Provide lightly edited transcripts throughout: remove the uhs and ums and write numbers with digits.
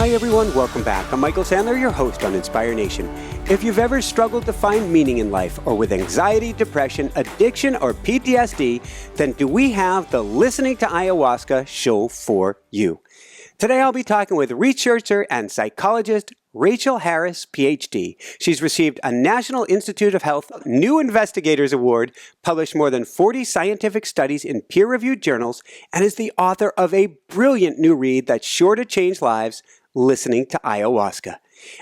Hi everyone, welcome back. I'm Michael Sandler, your host on Inspire Nation. If you've ever struggled to find meaning in life, or with anxiety, depression, addiction, or PTSD, then do we have the Listening to Ayahuasca show for you. Today I'll be talking with researcher and psychologist Rachel Harris, PhD. She's received a National Institute of Health New Investigators Award, published more than 40 scientific studies in peer-reviewed journals, and is the author of a brilliant new read that's sure to change lives, Listening to Ayahuasca.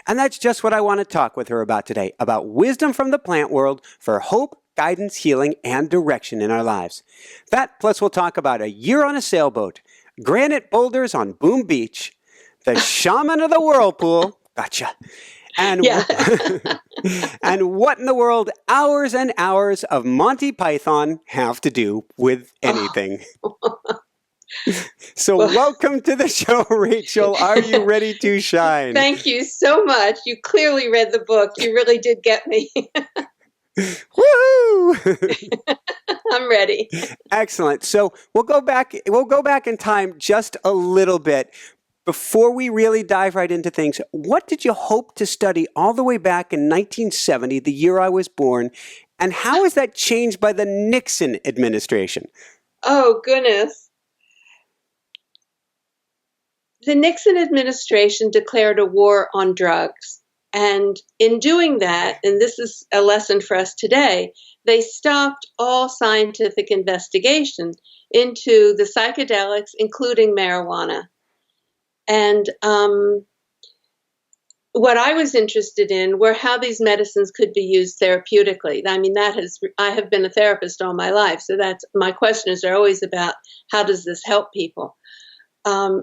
And that's just what I want to talk with her about today, about wisdom from the plant world for hope, guidance, healing, and direction in our lives. That, plus we'll talk about a year on a sailboat, granite boulders on Boom Beach, the shaman of the whirlpool, gotcha, and, and what in the world hours and hours of Monty Python have to do with anything. So welcome to the show, Rachel. Are you ready to shine? Thank you so much. You clearly read the book. You really did get me. Woohoo! I'm ready. Excellent. So we'll go back in time just a little bit. Before we really dive right into things, what did you hope to study all the way back in 1970, the year I was born, and how is that changed by the Nixon administration? Oh, goodness. The Nixon administration declared a war on drugs. And in doing that, and this is a lesson for us today, they stopped all scientific investigation into the psychedelics, including marijuana. And what I was interested in were how these medicines could be used therapeutically. I mean, I have been a therapist all my life, so that's my questions are always about how does this help people.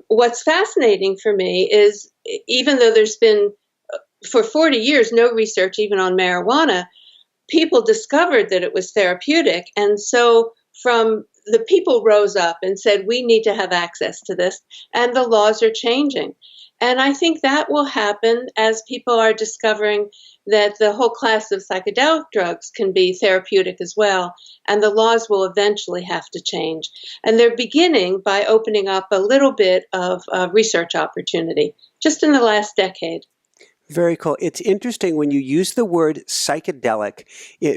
What's fascinating for me is even though there's been for 40 years no research even on marijuana, people discovered that it was therapeutic, and so from the people rose up and said, we need to have access to this, and the laws are changing. And I think that will happen as people are discovering that the whole class of psychedelic drugs can be therapeutic as well, and the laws will eventually have to change. And they're beginning by opening up a little bit of research opportunity just in the last decade. Very cool. It's interesting when you use the word psychedelic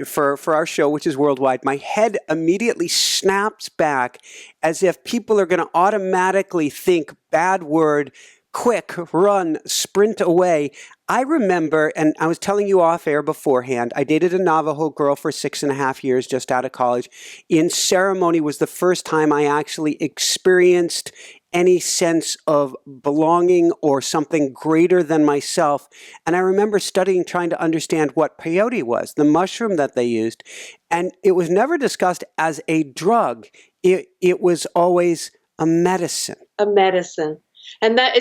for our show, which is worldwide, my head immediately snaps back as if people are going to automatically think bad word, quick, run, sprint away. I remember, and I was telling you off air beforehand, I dated a Navajo girl for 6.5 years just out of college. In ceremony was the first time I actually experienced any sense of belonging or something greater than myself. And I remember studying, trying to understand what peyote was, the mushroom that they used. And it was never discussed as a drug. It was always a medicine. A medicine. And that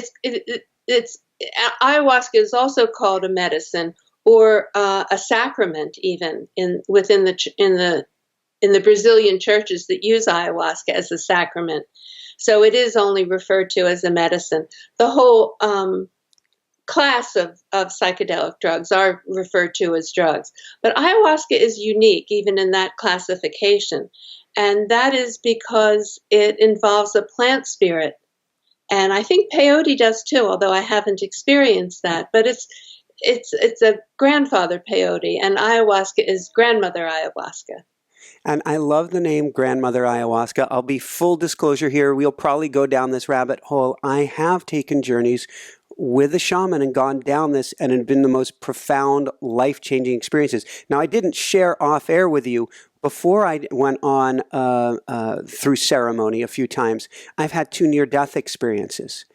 it's ayahuasca is also called a medicine or a sacrament even within the Brazilian churches that use ayahuasca as a sacrament. So it is only referred to as a medicine. The whole class of psychedelic drugs are referred to as drugs. But ayahuasca is unique even in that classification. And that is because it involves a plant spirit. And I think peyote does too, although I haven't experienced that. But it's a grandfather peyote, and ayahuasca is grandmother ayahuasca. And I love the name Grandmother Ayahuasca. I'll be full disclosure here. We'll probably go down this rabbit hole. I have taken journeys with a shaman and gone down this and had been the most profound, life-changing experiences. Now, I didn't share off air with you before I went on through ceremony a few times. I've had 2 near-death experiences.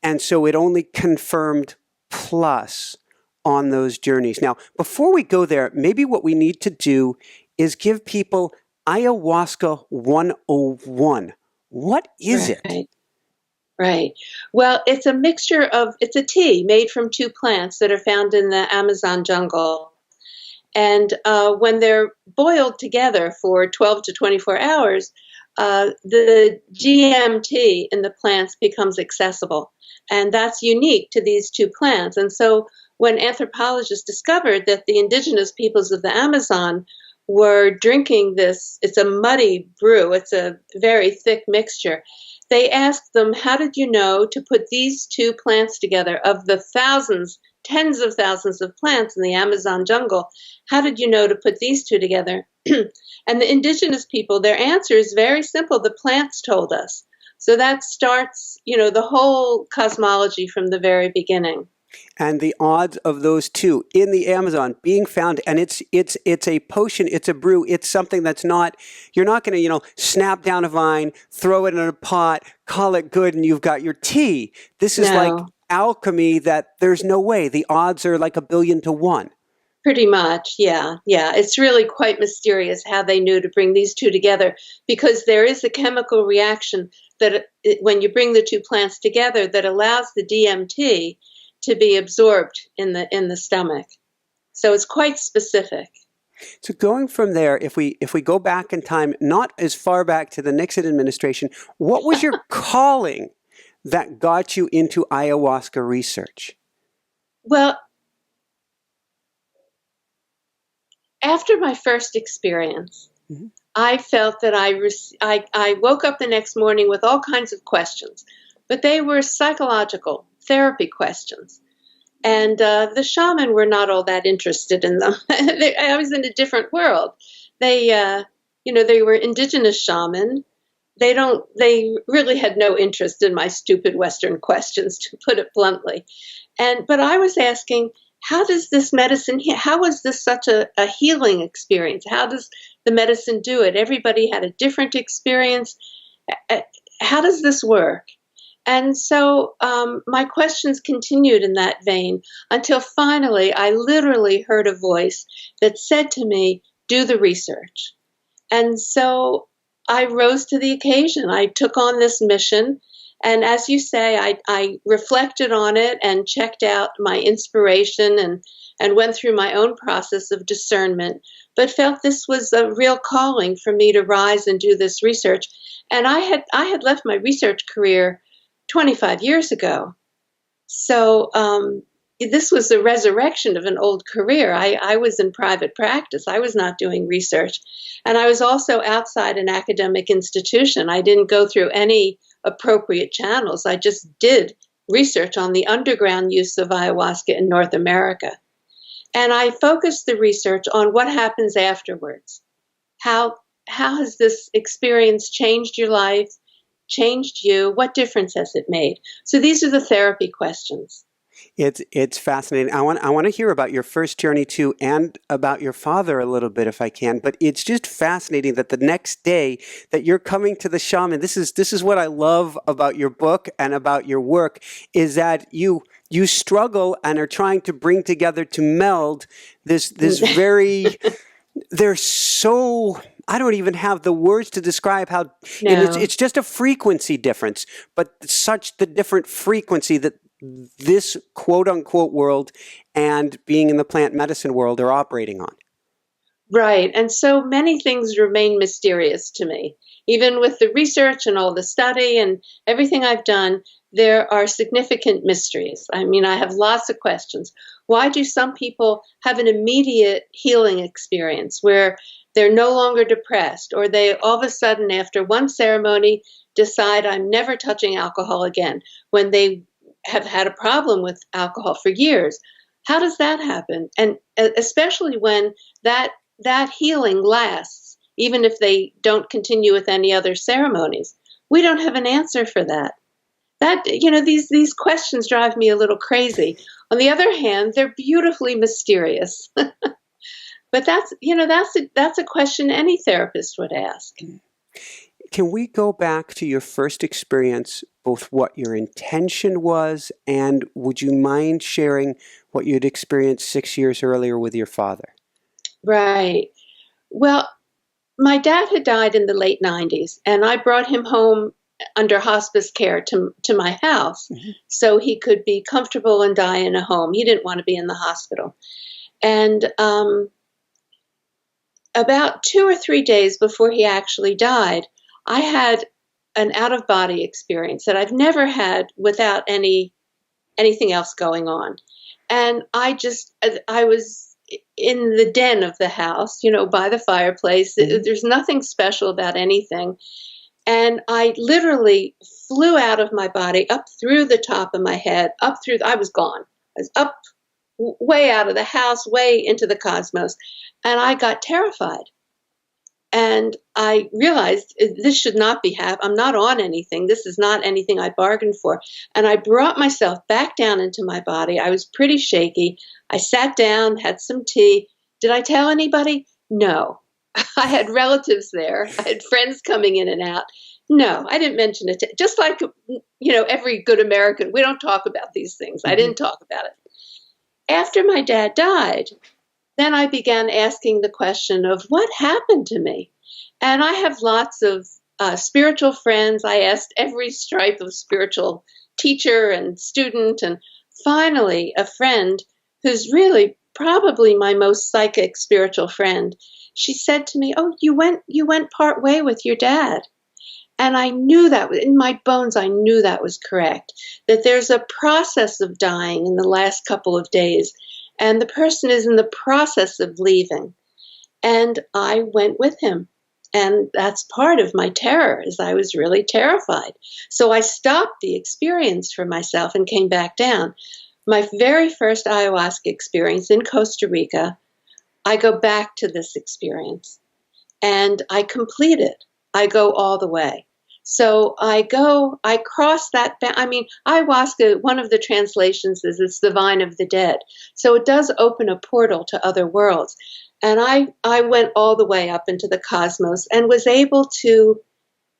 And so it only confirmed plus on those journeys. Now, before we go there, maybe what we need to do is give people Ayahuasca 101. What is it? Right. Well, it's a mixture it's a tea made from 2 plants that are found in the Amazon jungle. And when they're boiled together for 12 to 24 hours, the GMT in the plants becomes accessible. And that's unique to these 2 plants. And so when anthropologists discovered that the indigenous peoples of the Amazon were drinking this, it's a muddy brew, it's a very thick mixture, they asked them, how did you know to put these two plants together? Of the thousands, tens of thousands of plants in the Amazon jungle, how did you know to put these two together? And the indigenous people, their answer is very simple. The plants told us. So that starts, the whole cosmology from the very beginning. And the odds of those two in the Amazon being found, and it's a potion, it's a brew, it's something that's not, you're not going to, snap down a vine, throw it in a pot, call it good, and you've got your tea. This is like alchemy that there's no way. The odds are like 1 billion to 1. Pretty much, yeah. It's really quite mysterious how they knew to bring these two together, because there is a chemical reaction that when you bring the two plants together that allows the DMT to be absorbed in the stomach. So it's quite specific. So going from there, if we go back in time, not as far back to the Nixon administration, what was your calling that got you into ayahuasca research? Well, after my first experience, I felt that I woke up the next morning with all kinds of questions, but they were psychological therapy questions. And the shaman were not all that interested in them. I was in a different world. They were indigenous shaman. They really had no interest in my stupid Western questions, to put it bluntly. But I was asking, how does this medicine, how is this such a healing experience? How does the medicine do it? Everybody had a different experience. How does this work? And so my questions continued in that vein until finally I literally heard a voice that said to me, do the research. And so I rose to the occasion. I took on this mission. And as you say, I reflected on it and checked out my inspiration and went through my own process of discernment, but felt this was a real calling for me to rise and do this research. And I had left my research career 25 years ago. So this was the resurrection of an old career. I was in private practice. I was not doing research. And I was also outside an academic institution. I didn't go through any appropriate channels. I just did research on the underground use of ayahuasca in North America. And I focused the research on what happens afterwards. How has this experience changed your life? Changed you? What difference has it made? So these are the therapy questions. It's fascinating. I want to hear about your first journey too, and about your father a little bit if I can. But it's just fascinating that the next day that you're coming to the shaman. This is what I love about your book and about your work, is that you struggle and are trying to bring together, to meld this very. They're so. I don't even have the words to describe how, and it's just a frequency difference, but such the different frequency that this quote unquote world and being in the plant medicine world are operating on. Right. And so many things remain mysterious to me. Even with the research and all the study and everything I've done, there are significant mysteries. I mean, I have lots of questions. Why do some people have an immediate healing experience where they're no longer depressed, or they all of a sudden after one ceremony decide I'm never touching alcohol again, when they have had a problem with alcohol for years? How does that happen? And especially when that healing lasts, even if they don't continue with any other ceremonies. We don't have an answer for that. These questions drive me a little crazy. On the other hand, they're beautifully mysterious. But that's a question any therapist would ask. Can we go back to your first experience, both what your intention was, and would you mind sharing what you'd experienced 6 years earlier with your father? Right. Well, my dad had died in the late 90s, and I brought him home under hospice care to my house so he could be comfortable and die in a home. He didn't want to be in the hospital. And about 2 or 3 days before he actually died, I had an out-of-body experience that I've never had without anything else going on. And I was in the den of the house, by the fireplace. There's nothing special about anything. And I literally flew out of my body, up through the top of my head, I was gone. I was up way out of the house, way into the cosmos. And I got terrified. And I realized this should not be happening. I'm not on anything. This is not anything I bargained for. And I brought myself back down into my body. I was pretty shaky. I sat down, had some tea. Did I tell anybody? No. I had relatives there. I had friends coming in and out. No, I didn't mention it. Just like, every good American, we don't talk about these things. I didn't talk about it. After my dad died, then I began asking the question of what happened to me. And I have lots of spiritual friends. I asked every stripe of spiritual teacher and student. And finally, a friend who's really probably my most psychic spiritual friend, she said to me, "Oh, you went part way with your dad." And I knew that in my bones, I knew that was correct, that there's a process of dying in the last couple of days, and the person is in the process of leaving. And I went with him. And that's part of my terror, is I was really terrified. So I stopped the experience for myself and came back down. My very first ayahuasca experience in Costa Rica, I go back to this experience and I complete it. I go all the way. So I cross that. Ayahuasca, one of the translations is it's the vine of the dead. So it does open a portal to other worlds. And I went all the way up into the cosmos and was able to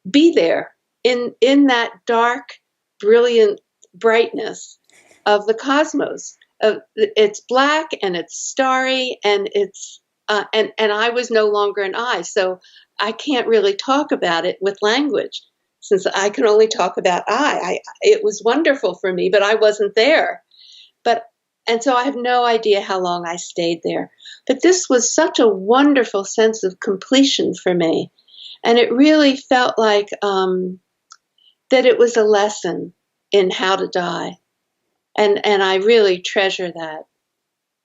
be there in that dark, brilliant brightness of the cosmos. It's black and it's starry and it's and I was no longer an I, so I can't really talk about it with language, since I can only talk about I. It was wonderful for me, but I wasn't there. And so I have no idea how long I stayed there. But this was such a wonderful sense of completion for me, and it really felt like that it was a lesson in how to die. And I really treasure that.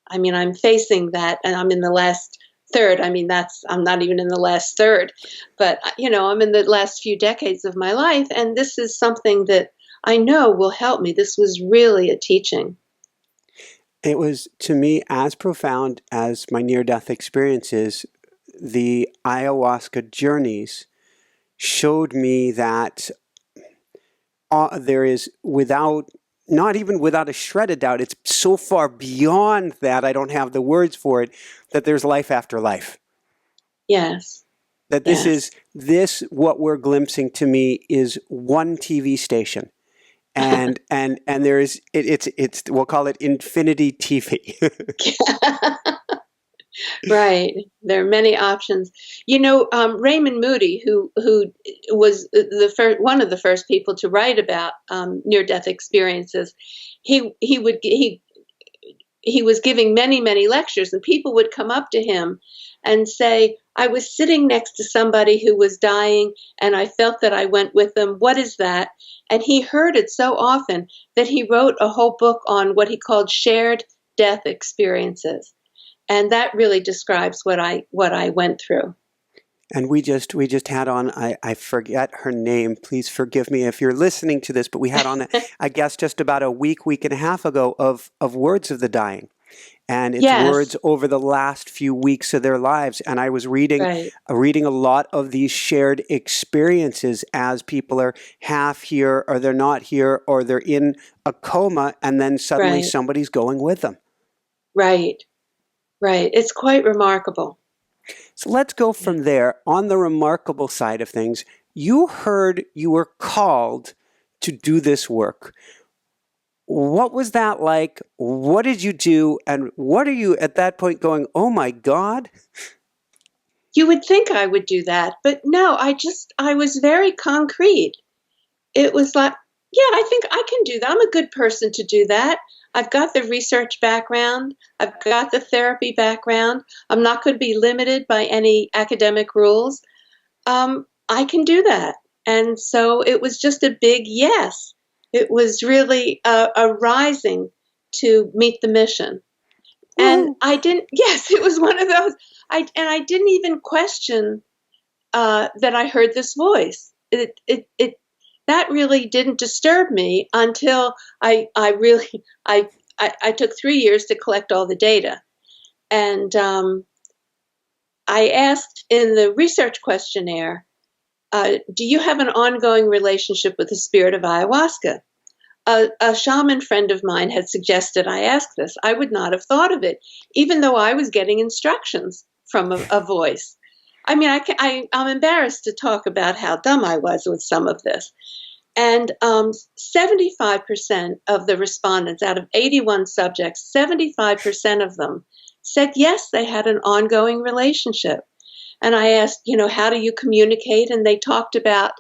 I mean, I'm facing that, and I'm in the last third. I'm not even in the last third, but I'm in the last few decades of my life, and this is something that I know will help me. This was really a teaching. It was, to me, as profound as my near-death experiences. The ayahuasca journeys showed me that there is, not even without a shred of doubt, it's so far beyond that, I don't have the words for it, that there's life after life. Yes. That what we're glimpsing, to me, is one TV station. And there's it's we'll call it infinity TV. Right. There are many options. Raymond Moody, who was one of the first people to write about near-death experiences, he was giving many, many lectures, and people would come up to him and say, "I was sitting next to somebody who was dying, and I felt that I went with them. What is that?" And he heard it so often that he wrote a whole book on what he called shared death experiences. And that really describes what I went through. And we just had on, I forget her name, please forgive me if you're listening to this, but we had on, I guess, just about a week and a half ago of Words of the Dying. And it's words over the last few weeks of their lives. And I was reading a lot of these shared experiences as people are half here, or they're not here, or they're in a coma, and then suddenly somebody's going with them. Right. It's quite remarkable. So let's go from there. On the remarkable side of things, you heard you were called to do this work. What was that like? What did you do? And what are you at that point going, "Oh my God"? You would think I would do that, but no, I was very concrete. It was like, yeah, I think I can do that. I'm a good person to do that. I've got the research background. I've got the therapy background. I'm not going to be limited by any academic rules. I can do that. And so it was just a big yes. It was really a rising to meet the mission. And it was one of those, I didn't even question that I heard this voice. that really didn't disturb me until I took 3 years to collect all the data. And I asked in the research questionnaire, do you have an ongoing relationship with the spirit of ayahuasca? A shaman friend of mine had suggested I ask this. I would not have thought of it, even though I was getting instructions from a voice. I mean, I'm embarrassed to talk about how dumb I was with some of this. And 75% of the respondents, out of 81 subjects, 75% of them said yes, they had an ongoing relationship. And I asked, how do you communicate? And they talked about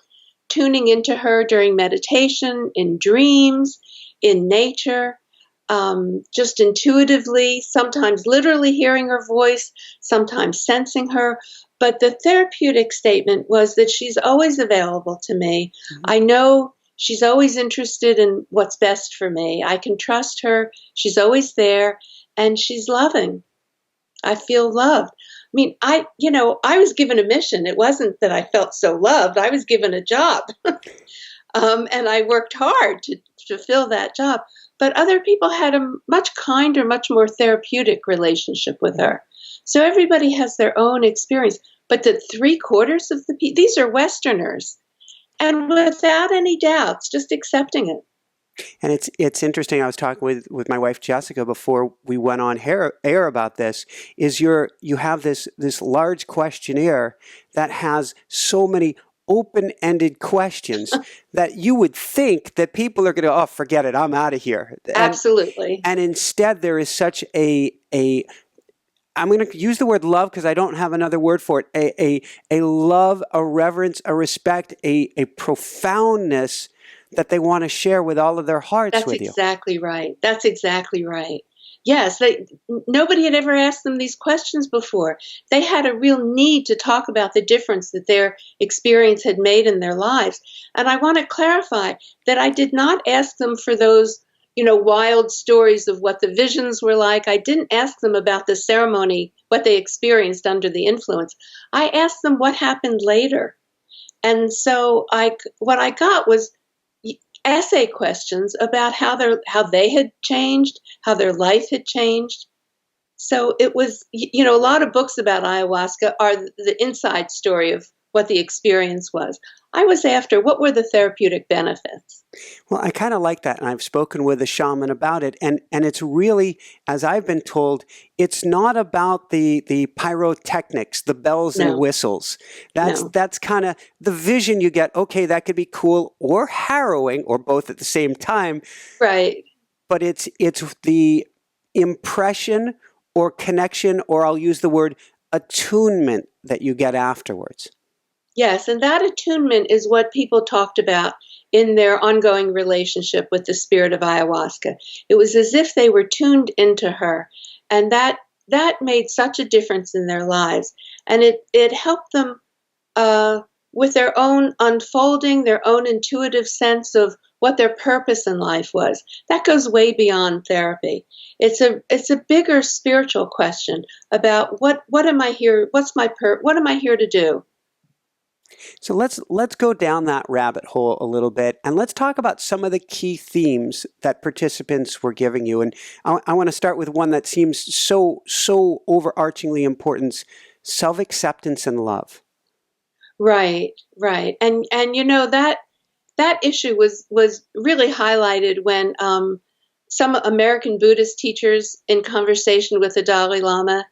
tuning into her during meditation, in dreams, in nature, just intuitively, sometimes literally hearing her voice, sometimes sensing her. But the therapeutic statement was that she's always available to me. Mm-hmm. I know she's always interested in what's best for me. I can trust her. She's always there, and she's loving. I feel loved. I mean, I was given a mission. It wasn't that I felt so loved. I was given a job. And I worked hard to fulfill that job. But other people had a much kinder, much more therapeutic relationship with her. So everybody has their own experience. But the 3/4 of the people, these are Westerners. And without any doubts, just accepting it. And it's interesting. I was talking with my wife Jessica before we went on air about this. You have this large questionnaire that has so many open-ended questions that you would think that people are going to, forget it, I'm out of here. Absolutely. And instead, there is such a I'm going to use the word love because I don't have another word for it. A love, a reverence, a respect, a profoundness that they want to share with all of their hearts with you. That's exactly right. That's exactly right. Yes, nobody had ever asked them these questions before. They had a real need to talk about the difference that their experience had made in their lives. And I want to clarify that I did not ask them for those, wild stories of what the visions were like. I didn't ask them about the ceremony, what they experienced under the influence. I asked them what happened later. And so what I got was essay questions about how they had changed, how their life had changed. So it was, a lot of books about ayahuasca are the inside story of what the experience was. I was after what were the therapeutic benefits. Well, I kind of like that, and I've spoken with a shaman about it, and it's really, as I've been told, it's not about the pyrotechnics, the bells and whistles. That's kind of the vision you get. Okay, that could be cool or harrowing, or both at the same time. Right. But it's the impression or connection, or I'll use the word attunement, that you get afterwards. Yes, and that attunement is what people talked about in their ongoing relationship with the spirit of ayahuasca. It was as if they were tuned into her, and that made such a difference in their lives. And it helped them with their own unfolding, their own intuitive sense of what their purpose in life was. That goes way beyond therapy. It's a bigger spiritual question about what am I here? What am I here to do? So let's go down that rabbit hole a little bit, and let's talk about some of the key themes that participants were giving you. And I want to start with one that seems so overarchingly important: self-acceptance and love. Right. And that issue was really highlighted when some American Buddhist teachers, in conversation with the Dalai Lama,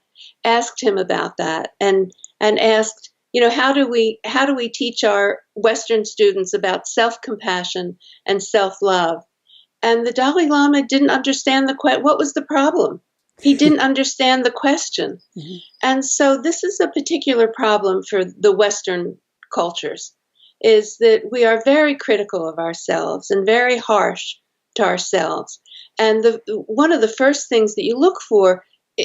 asked him about that and asked, how do we teach our Western students about self-compassion and self-love? And the Dalai Lama didn't understand what was the problem. He didn't understand the question. Mm-hmm. And so this is a particular problem for the Western cultures, is that we are very critical of ourselves and very harsh to ourselves. And one of the first things that you look for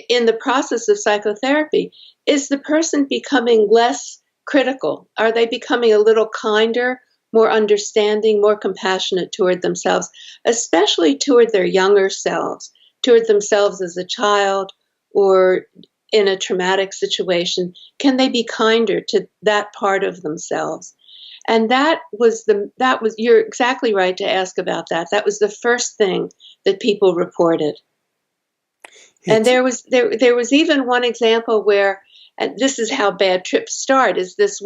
in the process of psychotherapy is the person becoming less critical. Are they becoming a little kinder, more understanding, more compassionate toward themselves, especially toward their younger selves, toward themselves as a child or in a traumatic situation? Can they be kinder to that part of themselves? And you're exactly right to ask about that. That was the first thing that people reported. And there was even one example where, and this is how bad trips start, this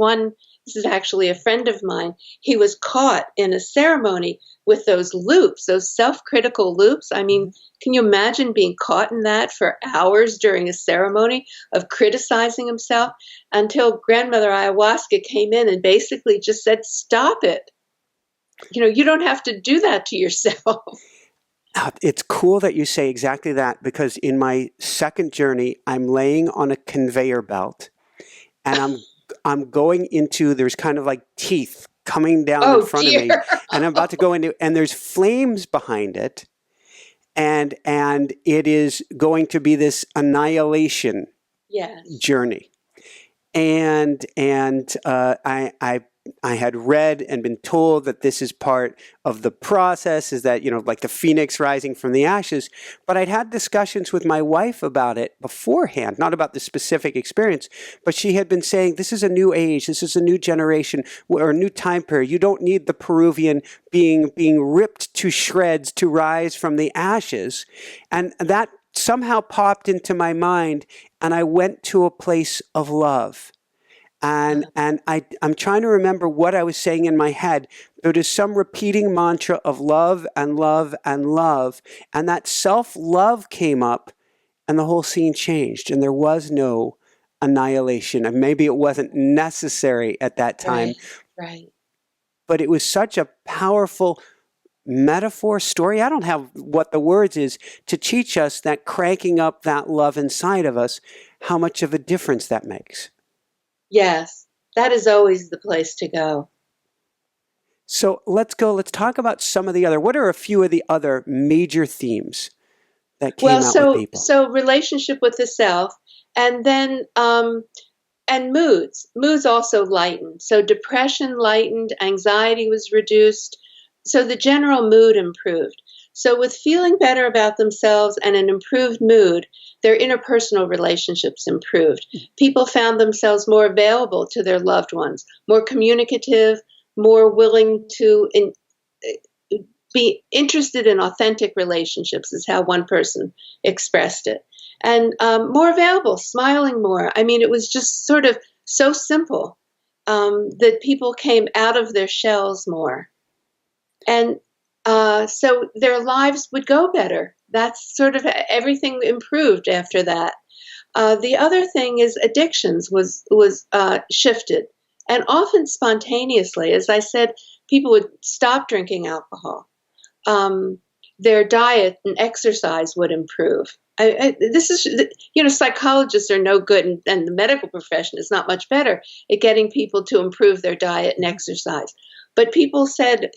is actually a friend of mine. He was caught in a ceremony with those loops, those self-critical loops. I mean, can you imagine being caught in that for hours during a ceremony of criticizing himself, until grandmother ayahuasca came in and basically just said, stop it. You don't have to do that to yourself. It's cool that you say exactly that, because in my second journey, I'm laying on a conveyor belt, and I'm going into, there's kind of like teeth coming down in front of me, and I'm about to go into, and there's flames behind it, and it is going to be this annihilation journey. And I had read and been told that this is part of the process, is that, like the phoenix rising from the ashes. But I'd had discussions with my wife about it beforehand, not about the specific experience, but she had been saying, this is a new age, this is a new generation, or a new time period. You don't need the Peruvian being ripped to shreds to rise from the ashes. And that somehow popped into my mind, and I went to a place of love. And I'm trying to remember what I was saying in my head. But it's some repeating mantra of love and love and love. And that self-love came up, and the whole scene changed. And there was no annihilation. And maybe it wasn't necessary at that time. Right. But it was such a powerful metaphor, story. I don't have what the words is to teach us that cranking up that love inside of us, how much of a difference that makes. Yes, that is always the place to go. So let's talk about some of the other, what are a few of the other major themes that came out with people? So relationship with the self, and then, and moods also lightened. So depression lightened, anxiety was reduced. So the general mood improved. So with feeling better about themselves and an improved mood, their interpersonal relationships improved. People found themselves more available to their loved ones, more communicative, more willing to be interested in authentic relationships, is how one person expressed it. And more available, smiling more. I mean, it was just sort of so simple that people came out of their shells more. And so their lives would go better. That's sort of, everything improved after that. The other thing is addictions was shifted, and often spontaneously. As I said, people would stop drinking alcohol. Their diet and exercise would improve. This is, psychologists are no good, and the medical profession is not much better at getting people to improve their diet and exercise. But people said,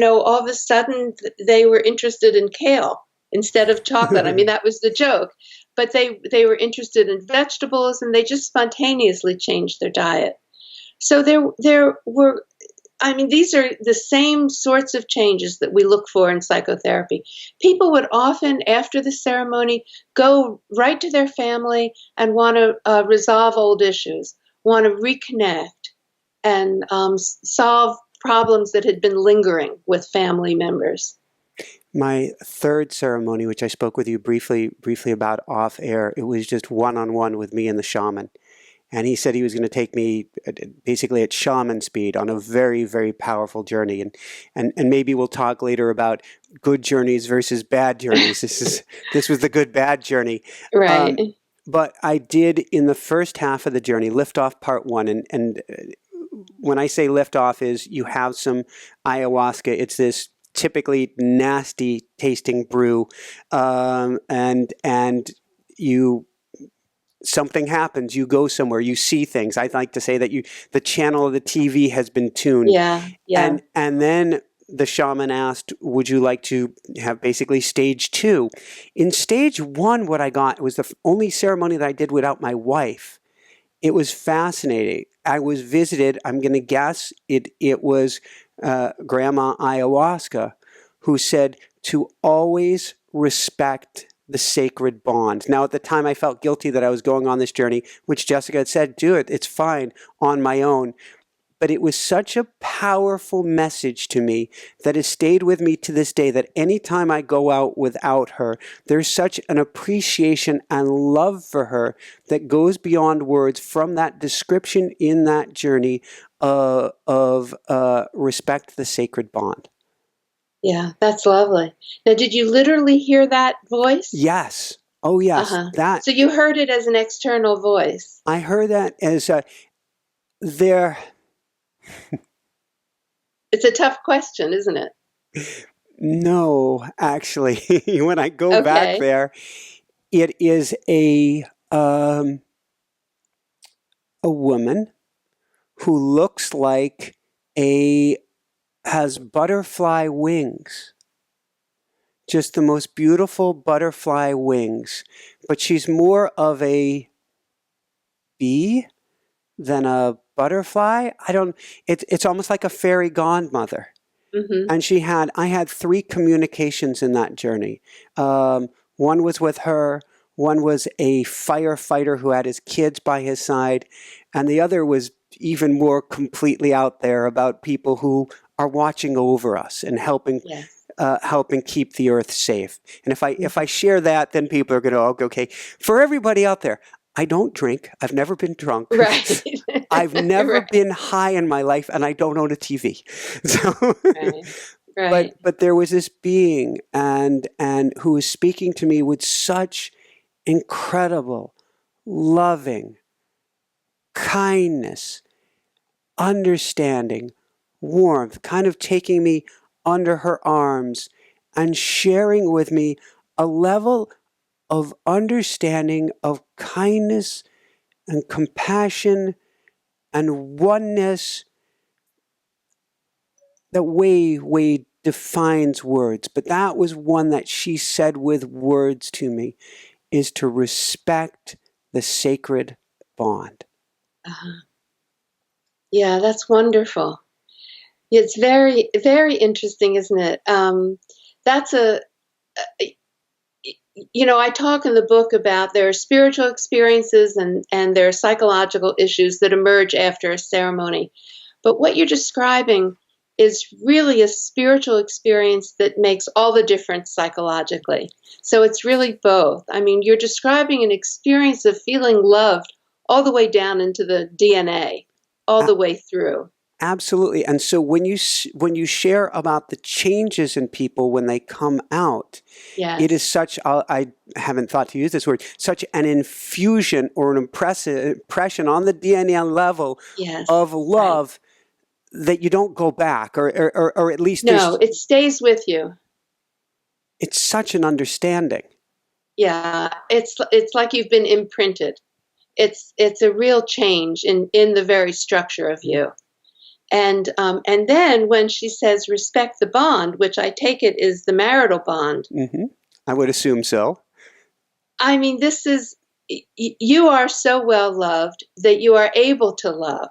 all of a sudden they were interested in kale instead of chocolate. I mean, that was the joke. But they were interested in vegetables, and they just spontaneously changed their diet. So there were, these are the same sorts of changes that we look for in psychotherapy. People would often, after the ceremony, go right to their family and want to resolve old issues, want to reconnect, and solve problems that had been lingering with family members. My third ceremony, which I spoke with you briefly about off air, it was just one-on-one with me and the shaman. And he said he was going to take me basically at shaman speed on a very, very powerful journey. And maybe we'll talk later about good journeys versus bad journeys. This was the good bad journey. Right. But I did, in the first half of the journey, lift off part one, and when I say lift off, is you have some ayahuasca. It's this typically nasty tasting brew, and something happens. You go somewhere. You see things. I'd like to say that the channel of the TV has been tuned. Yeah. And then the shaman asked, "Would you like to have basically stage 2?" In stage 1, what I got was the only ceremony that I did without my wife. It was fascinating. I was visited, I'm going to guess it was Grandma Ayahuasca, who said to always respect the sacred bond. Now, at the time, I felt guilty that I was going on this journey, which Jessica had said, do it, it's fine, on my own. But it was such a powerful message to me that has stayed with me to this day, that anytime I go out without her, there's such an appreciation and love for her that goes beyond words from that description in that journey of respect the sacred bond. Yeah, that's lovely. Now, did you literally hear that voice? Yes. Oh, yes. That. So you heard it as an external voice. I heard that as there. It's a tough question, isn't it? No, actually, when I go back there, it is a woman who looks like has butterfly wings. Just the most beautiful butterfly wings. But she's more of a bee than a butterfly. It's almost like a fairy godmother. Mm-hmm. And I had 3 communications in that journey. One was with her, one was a firefighter who had his kids by his side, and the other was even more completely out there about people who are watching over us and helping keep the earth safe. And if I share that, then people are going to, okay, for everybody out there, I don't drink. I've never been drunk. Right. I've never been high in my life, and I don't own a TV. So, right. But there was this being and who was speaking to me with such incredible, loving kindness, understanding, warmth, kind of taking me under her arms and sharing with me a level of understanding, of kindness and compassion and oneness that way defines words. But that was one that she said with words to me, is to respect the sacred bond. Yeah, that's wonderful. It's very, very interesting, isn't it? That's I talk in the book about there are spiritual experiences and there are psychological issues that emerge after a ceremony. But what you're describing is really a spiritual experience that makes all the difference psychologically. So it's really both. I mean, you're describing an experience of feeling loved all the way down into the DNA, all the way through. Absolutely. And so when you share about the changes in people when they come out, it is such, I haven't thought to use this word, such an infusion or an impression on the DNA level of love that you don't go back, or at least no, it stays with you. It's such an understanding. Yeah, it's like you've been imprinted. It's a real change in the very structure of you. And then when she says respect the bond, which I take it is the marital bond. Mm-hmm. I would assume so. I mean, you are so well loved that you are able to love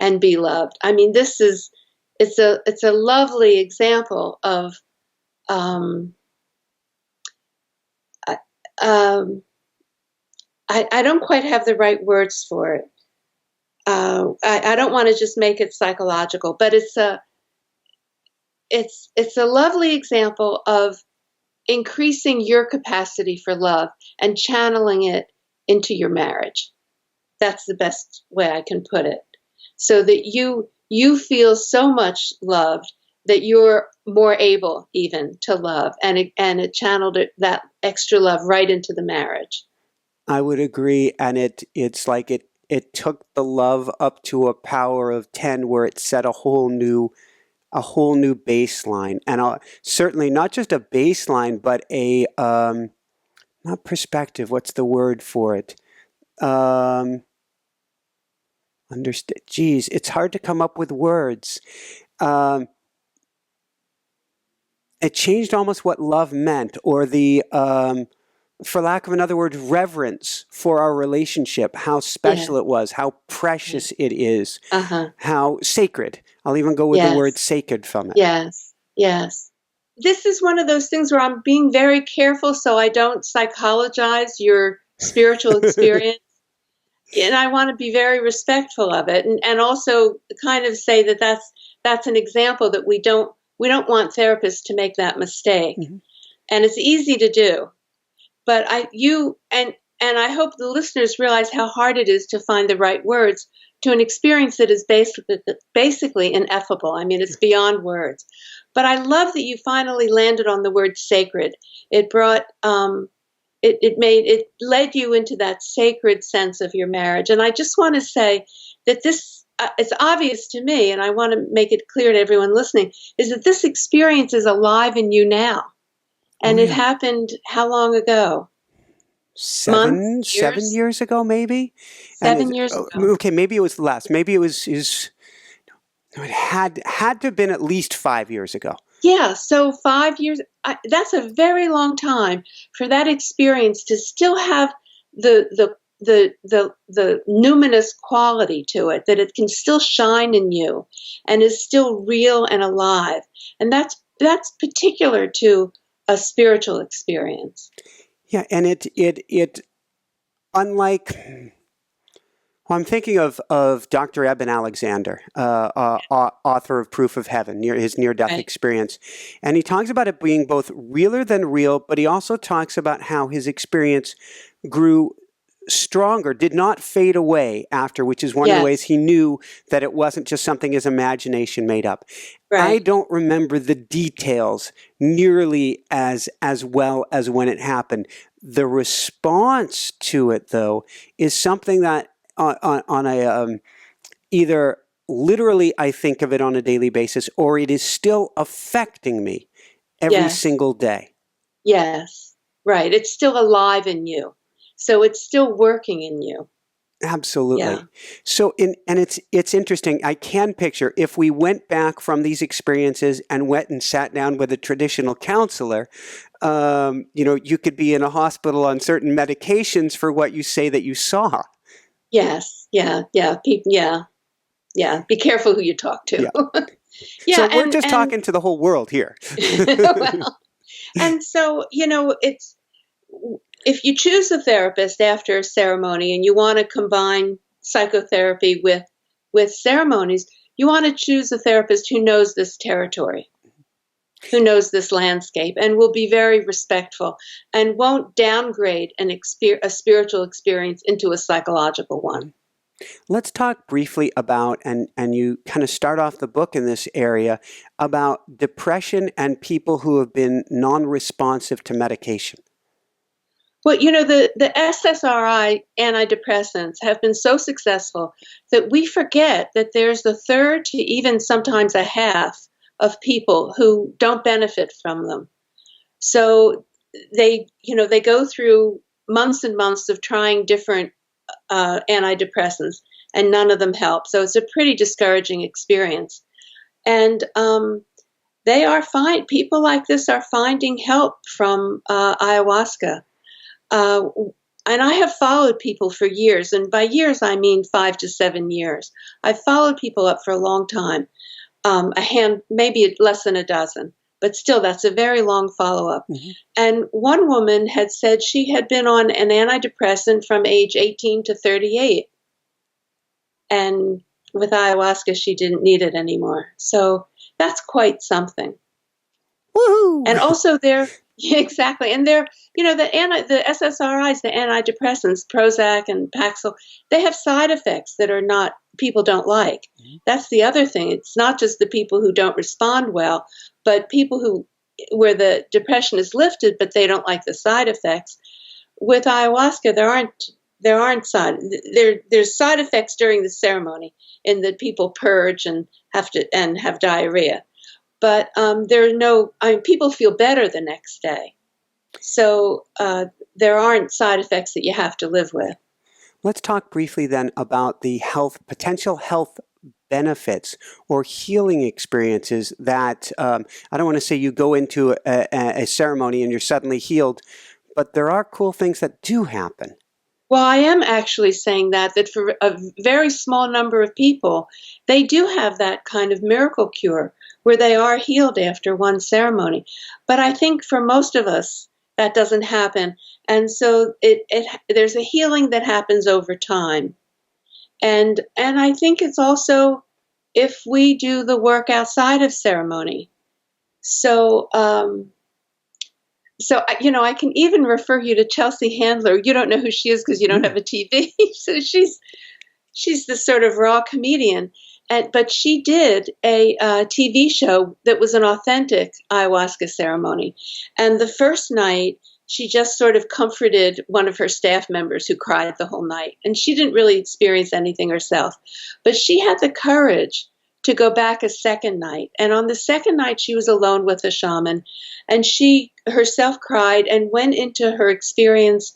and be loved. I mean, it's a lovely example of I don't quite have the right words for it. I don't want to just make it psychological, but it's a lovely example of increasing your capacity for love and channeling it into your marriage. That's the best way I can put it. So that you feel so much loved that you're more able even to love, and it channeled that extra love right into the marriage. I would agree, and it's like it took the love up to a power of 10, where it set a whole new baseline, and certainly not just a baseline, but a not perspective. What's the word for it? Understand? Geez, it's hard to come up with words. It changed almost what love meant, or the for lack of another word, reverence for our relationship, how special it was, how precious it is, how sacred. I'll even go with the word sacred from it. Yes. This is one of those things where I'm being very careful so I don't psychologize your spiritual experience. And I want to be very respectful of it, and also kind of say that that's an example that we don't want therapists to make that mistake. Mm-hmm. And it's easy to do. But and I hope the listeners realize how hard it is to find the right words to an experience that is basically ineffable. I mean, it's beyond words. But I love that you finally landed on the word sacred. It brought it led you into that sacred sense of your marriage. And I just want to say that this it's obvious to me, and I want to make it clear to everyone listening, is that this experience is alive in you now. And it happened how long ago? 7 years ago, maybe. 7 years ago. Okay, maybe it was less. Maybe it was. No, it had to have been at least 5 years ago. Yeah, so 5 years. That's a very long time for that experience to still have the numinous quality to it, that it can still shine in you, and is still real and alive. And that's particular to a spiritual experience. Yeah, and it unlike, well, I'm thinking of Dr. Eben Alexander, author of Proof of Heaven, his near-death experience, and he talks about it being both realer than real, but he also talks about how his experience grew stronger, did not fade away after, which is one of the ways he knew that it wasn't just something his imagination made up. Right. I don't remember the details nearly as well as when it happened. The response to it, though, is something that on a either literally I think of it on a daily basis, or it is still affecting me every single day. Yes, right. It's still alive in you. So it's still working in you. Absolutely. Yeah. So, and it's interesting. I can picture if we went back from these experiences and went and sat down with a traditional counselor, you could be in a hospital on certain medications for what you say that you saw. Yes. Yeah. Be careful who you talk to. Yeah. So we're just talking to the whole world here. Well, and so, it's. If you choose a therapist after a ceremony and you want to combine psychotherapy with ceremonies, you want to choose a therapist who knows this territory, who knows this landscape, and will be very respectful and won't downgrade a spiritual experience into a psychological one. Let's talk briefly about, and you kind of start off the book in this area, about depression and people who have been non-responsive to medication. Well, the SSRI antidepressants have been so successful that we forget that there's a third to even sometimes a half of people who don't benefit from them. So they go through months and months of trying different antidepressants, and none of them help. So it's a pretty discouraging experience. And they are fine. People like this are finding help from ayahuasca. And I have followed people for years, and by years I mean 5 to 7 years. I've followed people up for a long time, maybe less than a dozen, but still that's a very long follow-up. Mm-hmm. And one woman had said she had been on an antidepressant from age 18 to 38, and with ayahuasca she didn't need it anymore. So that's quite something. Woohoo! And also exactly. And they're, the SSRIs, the antidepressants, Prozac and Paxil, they have side effects that people don't like. Mm-hmm. That's the other thing. It's not just the people who don't respond well, but people where the depression is lifted, but they don't like the side effects. With ayahuasca, there's side effects during the ceremony in that people purge and have diarrhea. But people feel better the next day. So there aren't side effects that you have to live with. Let's talk briefly then about the potential health benefits or healing experiences that, I don't want to say you go into a ceremony and you're suddenly healed, but there are cool things that do happen. Well, I am actually saying that for a very small number of people, they do have that kind of miracle cure where they are healed after one ceremony. But I think for most of us, that doesn't happen. And so there's a healing that happens over time. And I think it's also if we do the work outside of ceremony. So, I can even refer you to Chelsea Handler. You don't know who she is because you don't have a TV. So she's this sort of raw comedian. But she did a TV show that was an authentic ayahuasca ceremony. And the first night, she just sort of comforted one of her staff members who cried the whole night. And she didn't really experience anything herself. But she had the courage to go back a second night. And on the second night, she was alone with a shaman. And she herself cried and went into her experience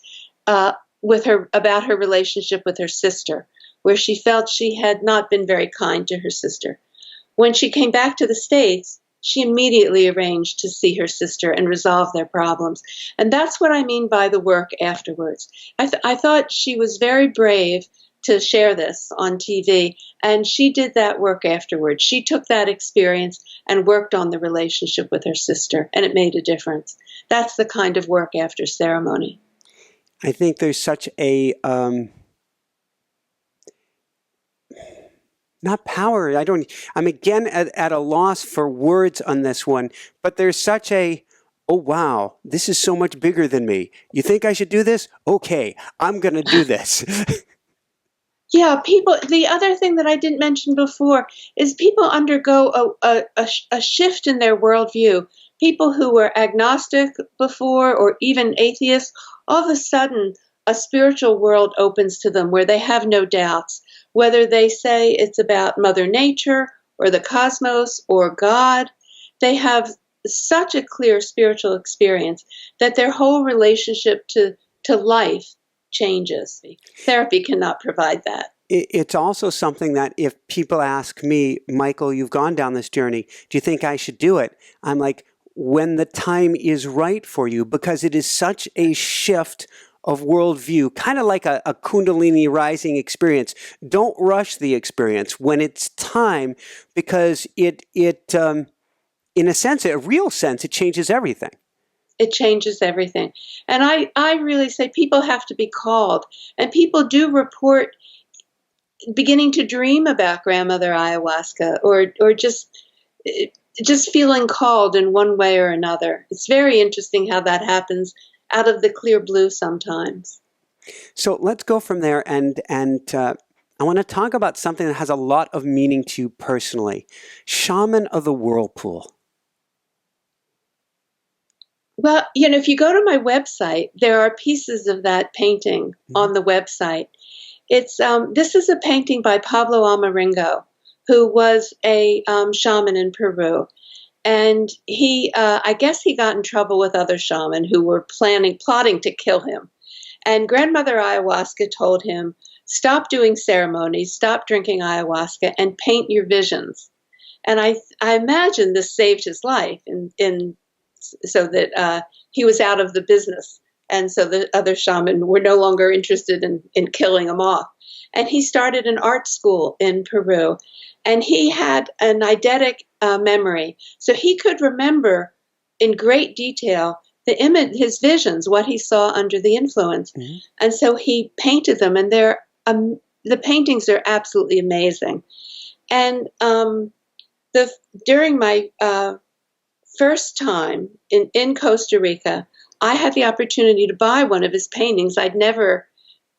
with her about her relationship with her sister, where she felt she had not been very kind to her sister. When she came back to the States, she immediately arranged to see her sister and resolve their problems. And that's what I mean by the work afterwards. I thought she was very brave to share this on TV, and she did that work afterwards. She took that experience and worked on the relationship with her sister, and it made a difference. That's the kind of work after ceremony. I think there's such a not power. I'm again at a loss for words on this one, but there's such a, oh, wow, this is so much bigger than me. You think I should do this? Okay, I'm going to do this. Yeah, the other thing that I didn't mention before is people undergo a shift in their worldview. People who were agnostic before or even atheists, all of a sudden a spiritual world opens to them where they have no doubts. Whether they say it's about Mother Nature or the cosmos or God, they have such a clear spiritual experience that their whole relationship to life changes. Therapy cannot provide that. It's also something that if people ask me, Michael, you've gone down this journey, do you think I should do it? I'm like, when the time is right for you, because it is such a shift of worldview, kind of like a Kundalini rising experience. Don't rush the experience when it's time, because it in a sense, a real sense, it changes everything. It changes everything. And I really say people have to be called. And people do report beginning to dream about grandmother ayahuasca or just feeling called in one way or another. It's very interesting how that happens out of the clear blue sometimes. So let's go from there, and I want to talk about something that has a lot of meaning to you personally. Shaman of the Whirlpool. Well, if you go to my website, there are pieces of that painting on the website. It's this is a painting by Pablo Amaringo, who was a shaman in Peru. And he, I guess he got in trouble with other shamans who were plotting to kill him. And grandmother ayahuasca told him, stop doing ceremonies, stop drinking ayahuasca, and paint your visions. And I imagine this saved his life so that he was out of the business. And so the other shamans were no longer interested in killing him off. And he started an art school in Peru. And he had an eidetic memory. So he could remember in great detail the image, his visions, what he saw under the influence. Mm-hmm. And so he painted them. And the paintings are absolutely amazing. And during my first time in Costa Rica, I had the opportunity to buy one of his paintings. I'd never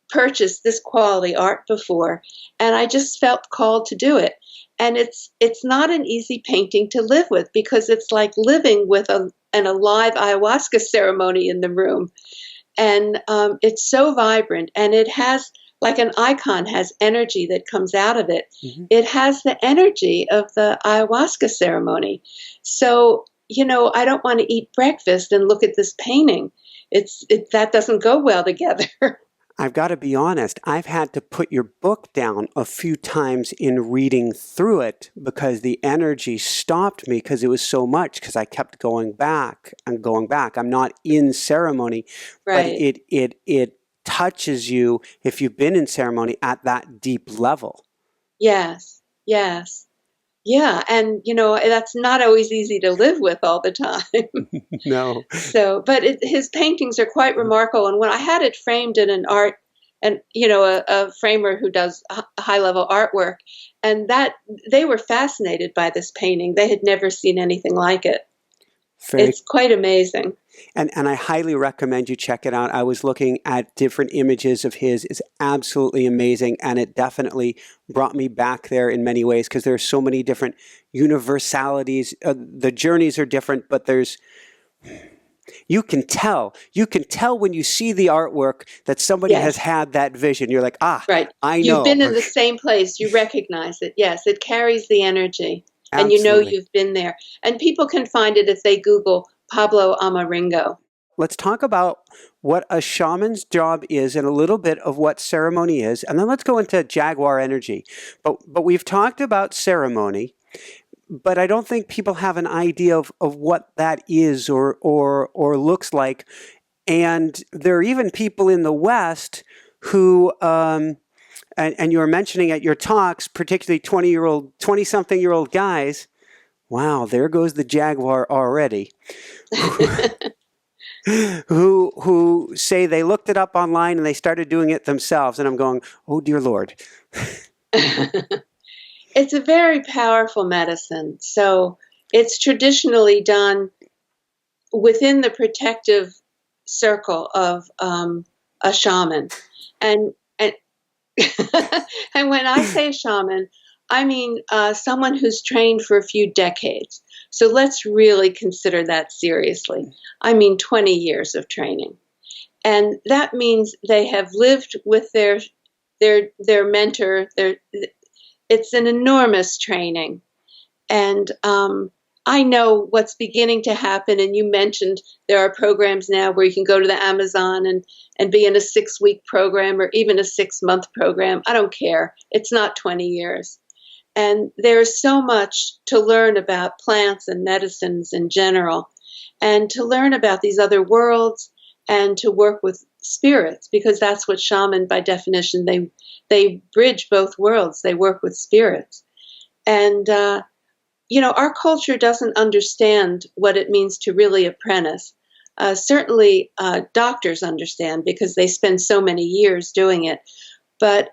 purchased this quality art before, and I just felt called to do it. And it's not an easy painting to live with, because it's like living with an alive ayahuasca ceremony in the room. And it's so vibrant, and it has, like an icon has energy that comes out of it. Mm-hmm. It has the energy of the ayahuasca ceremony. So, I don't want to eat breakfast and look at this painting. That doesn't go well together. I've got to be honest, I've had to put your book down a few times in reading through it, because the energy stopped me, because it was so much, because I kept going back and going back. I'm not in ceremony, right. But it touches you if you've been in ceremony at that deep level. Yes. Yeah, and that's not always easy to live with all the time. No. So, but his paintings are quite remarkable. And when I had it framed in an art, and a framer who does high level artwork, and that they were fascinated by this painting. They had never seen anything like it. It's quite amazing. And I highly recommend you check it out. I was looking at different images of his. It's absolutely amazing, and it definitely brought me back there in many ways because there's so many different universalities. The journeys are different, but you can tell when you see the artwork that somebody has had that vision. You're like, right. I know. You've been in the same place. You recognize it. Yes, it carries the energy. Absolutely. And you've been there. And people can find it if they Google Pablo Amaringo. Let's talk about what a shaman's job is and a little bit of what ceremony is. And then let's go into Jaguar energy. But we've talked about ceremony, but I don't think people have an idea of what that is or looks like. And there are even people in the West who... And you were mentioning at your talks, particularly 20-something-year-old guys. Wow, there goes the Jaguar already. who say they looked it up online and they started doing it themselves. And I'm going, oh, dear Lord. It's a very powerful medicine. So it's traditionally done within the protective circle of a shaman. And and when I say shaman, I mean someone who's trained for a few decades. So let's really consider that seriously. I mean 20 years of training. And that means they have lived with their mentor. It's an enormous training. And I know what's beginning to happen, and you mentioned there are programs now where you can go to the Amazon and be in a 6-week program or even a 6-month program. I don't care. It's not 20 years. And there's so much to learn about plants and medicines in general, and to learn about these other worlds and to work with spirits, because that's what shaman, by definition, they bridge both worlds. They work with spirits. And our culture doesn't understand what it means to really apprentice. Certainly, doctors understand because they spend so many years doing it. But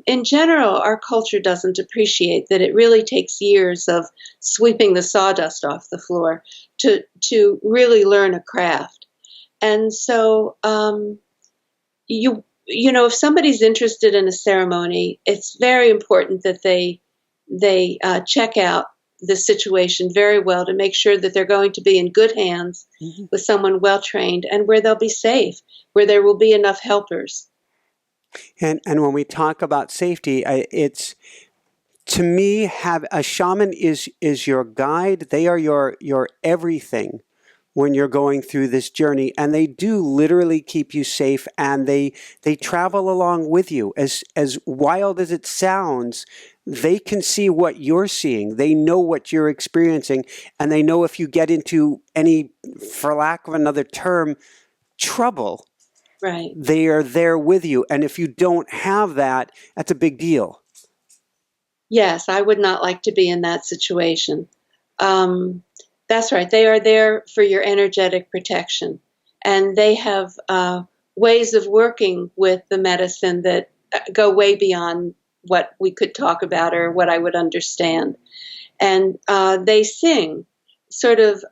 in general, our culture doesn't appreciate that it really takes years of sweeping the sawdust off the floor to really learn a craft. And so, if somebody's interested in a ceremony, it's very important that they check out the situation very well to make sure that they're going to be in good hands with someone well trained and where they'll be safe, where there will be enough helpers. And when we talk about safety, it's, to me, have a shaman is your guide. They are your everything when you're going through this journey, and they do literally keep you safe, and they travel along with you. As wild as it sounds, they can see what you're seeing. They know what you're experiencing, and they know if you get into any, for lack of another term, trouble, right, they are there with you. And if you don't have that, that's a big deal. Yes, I would not like to be in that situation. That's right. They are there for your energetic protection. And they have ways of working with the medicine that go way beyond what we could talk about or what I would understand. And they sing sort of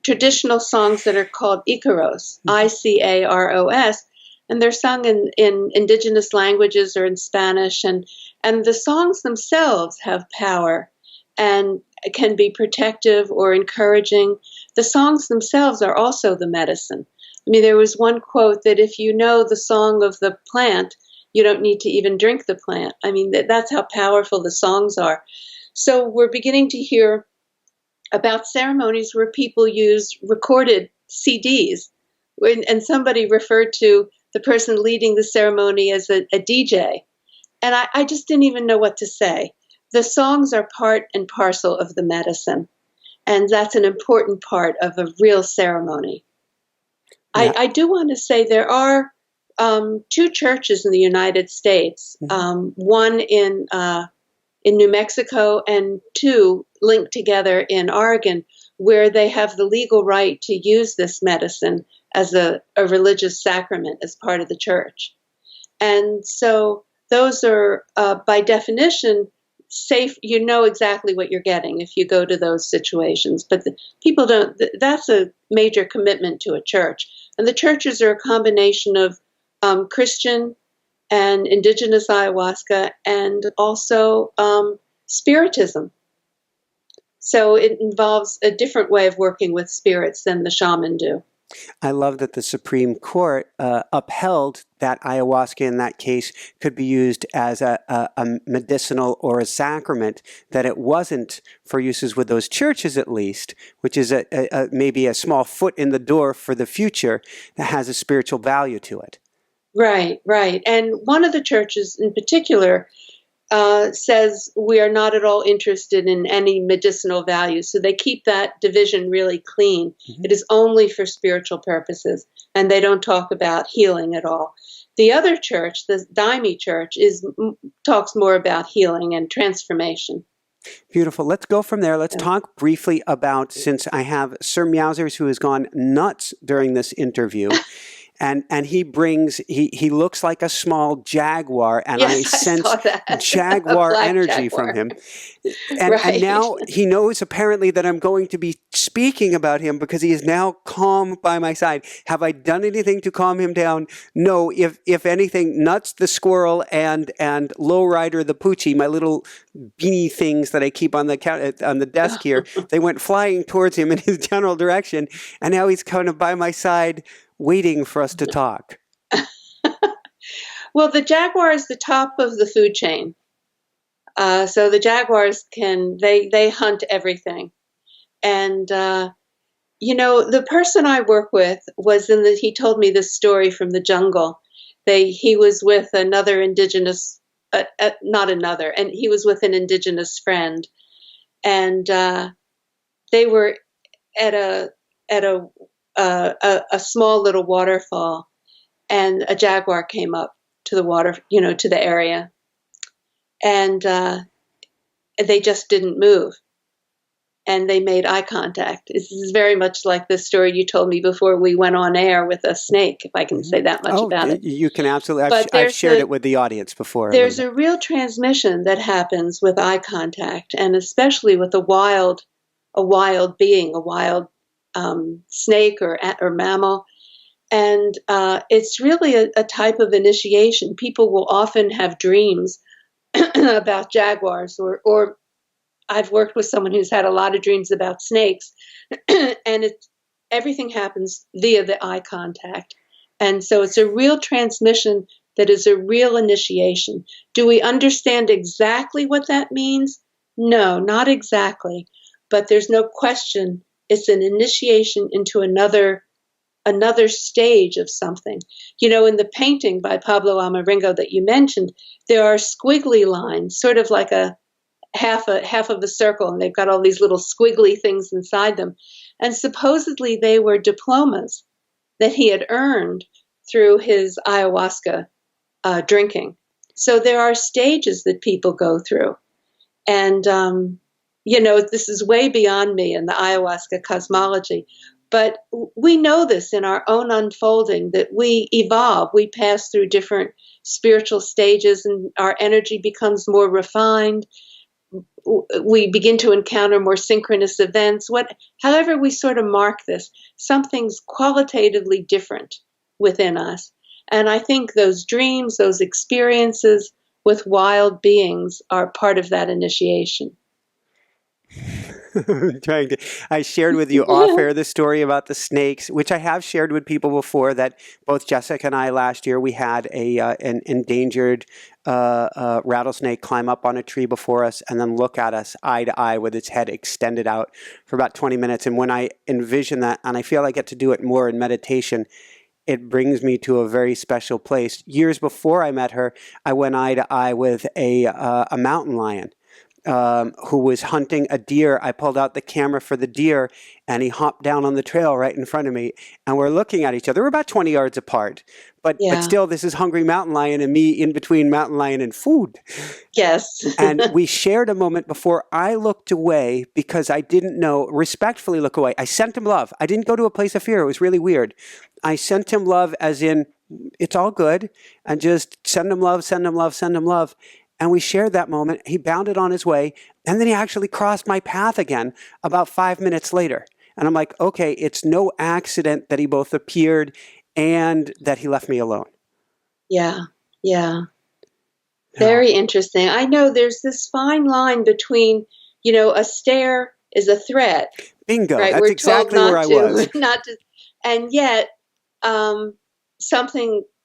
traditional songs that are called Icaros, Icaros, and they're sung in indigenous languages or in Spanish. And the songs themselves have power and can be protective or encouraging. The songs themselves are also the medicine. I mean, there was one quote that if you know the song of the plant, you don't need to even drink the plant. I mean, that's how powerful the songs are. So we're beginning to hear about ceremonies where people use recorded CDs. And somebody referred to the person leading the ceremony as a DJ. And I just didn't even know what to say. The songs are part and parcel of the medicine. And that's an important part of a real ceremony. Yeah. I do want to say there are 2 churches in the United States, one in in New Mexico, and two linked together in Oregon, where they have the legal right to use this medicine as a religious sacrament as part of the church. And so those are, by definition, safe. You know exactly what you're getting if you go to those situations. But people don't, that's a major commitment to a church. And the churches are a combination of Christian and indigenous ayahuasca and also spiritism. So it involves a different way of working with spirits than the shaman do. I love that the Supreme Court upheld that ayahuasca in that case could be used as a medicinal or a sacrament, that it wasn't for uses with those churches at least, which is maybe a small foot in the door for the future that has a spiritual value to it. Right, right. And one of the churches in particular says we are not at all interested in any medicinal value. So they keep that division really clean. Mm-hmm. It is only for spiritual purposes, and they don't talk about healing at all. The other church, the Daime Church, talks more about healing and transformation. Beautiful. Let's go from there. Let's talk briefly about, since I have Sir Meowsers who has gone nuts during this interview. And he brings, he looks like a small jaguar, and yes, I sense jaguar energy jaguar. from him. And now he knows apparently that I'm going to be speaking about him because he is now calm by my side. Have I done anything to calm him down? No. If anything, Nuts the squirrel and Lowrider the Poochie, my little beanie things that I keep on the desk here, they went flying towards him in his general direction, and now he's kind of by my side, waiting for us to talk. Well, the jaguar is the top of the food chain. So the jaguars they hunt everything. And, the person I work with was he told me this story from the jungle. He was with another indigenous, and he was with an indigenous friend. And they were at a small little waterfall, and a jaguar came up to the water, to the area, and they just didn't move, and they made eye contact. This is very much like the story you told me before we went on air with a snake, if I can say that much about it. You can absolutely. I've shared it with the audience before. There's a real transmission that happens with eye contact, and especially with a wild being, a wild snake or mammal. And it's really a type of initiation. People will often have dreams about jaguars, or I've worked with someone who's had a lot of dreams about snakes, and everything happens via the eye contact. And so it's a real transmission that is a real initiation. Do we understand exactly what that means? No, not exactly. But there's no question it's an initiation into another stage of something. In the painting by Pablo Amaringo that you mentioned, there are squiggly lines, sort of like a half of a circle, and they've got all these little squiggly things inside them. And supposedly they were diplomas that he had earned through his ayahuasca drinking. So there are stages that people go through. And, this is way beyond me in the ayahuasca cosmology. But we know this in our own unfolding, that we evolve. We pass through different spiritual stages, and our energy becomes more refined. We begin to encounter more synchronous events. However we sort of mark this, something's qualitatively different within us. And I think those dreams, those experiences with wild beings are part of that initiation. I shared with you off air the story about the snakes, which I have shared with people before, that both Jessica and I last year, we had an endangered rattlesnake climb up on a tree before us and then look at us eye to eye with its head extended out for about 20 minutes. And when I envision that, and I feel I get to do it more in meditation, it brings me to a very special place. Years before I met her, I went eye to eye with a mountain lion. who was hunting a deer. I pulled out the camera for the deer, and he hopped down on the trail right in front of me, and we're looking at each other. We're about 20 yards apart, but Yeah. still, this is hungry mountain lion and me in between mountain lion and food. Yes. And we shared a moment before I looked away because I didn't know, respectfully look away. I sent him love. I didn't go to a place of fear. It was really weird. I sent him love as in, it's all good, and just send him love, send him love, send him love. And we shared that moment. He bounded on his way, and then he actually crossed my path again about 5 minutes later. And I'm like, okay, it's no accident that he both appeared and that he left me alone. Yeah. Very interesting. I know there's this fine line between, a stare is a threat. Bingo. Right? That's We're exactly told where I was. not to, and yet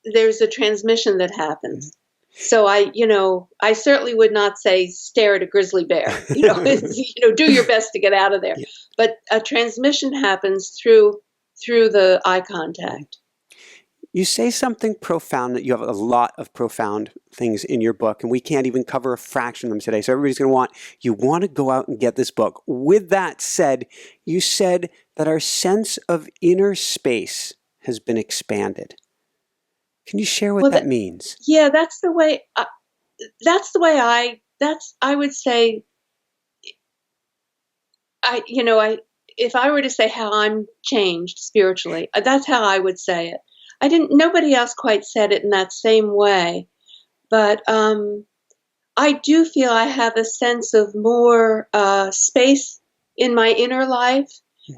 there's a transmission that happens. So I certainly would not say stare at a grizzly bear. Do your best to get out of there. Yeah. But a transmission happens through the eye contact. You say something profound, that you have a lot of profound things in your book, and we can't even cover a fraction of them today. So everybody's going to want to go out and get this book. With that said, you said that our sense of inner space has been expanded. Can you share what that means? Yeah, that's the way I would say, if I were to say how I'm changed spiritually, that's how I would say it. Nobody else quite said it in that same way, but I do feel I have a sense of more space in my inner life,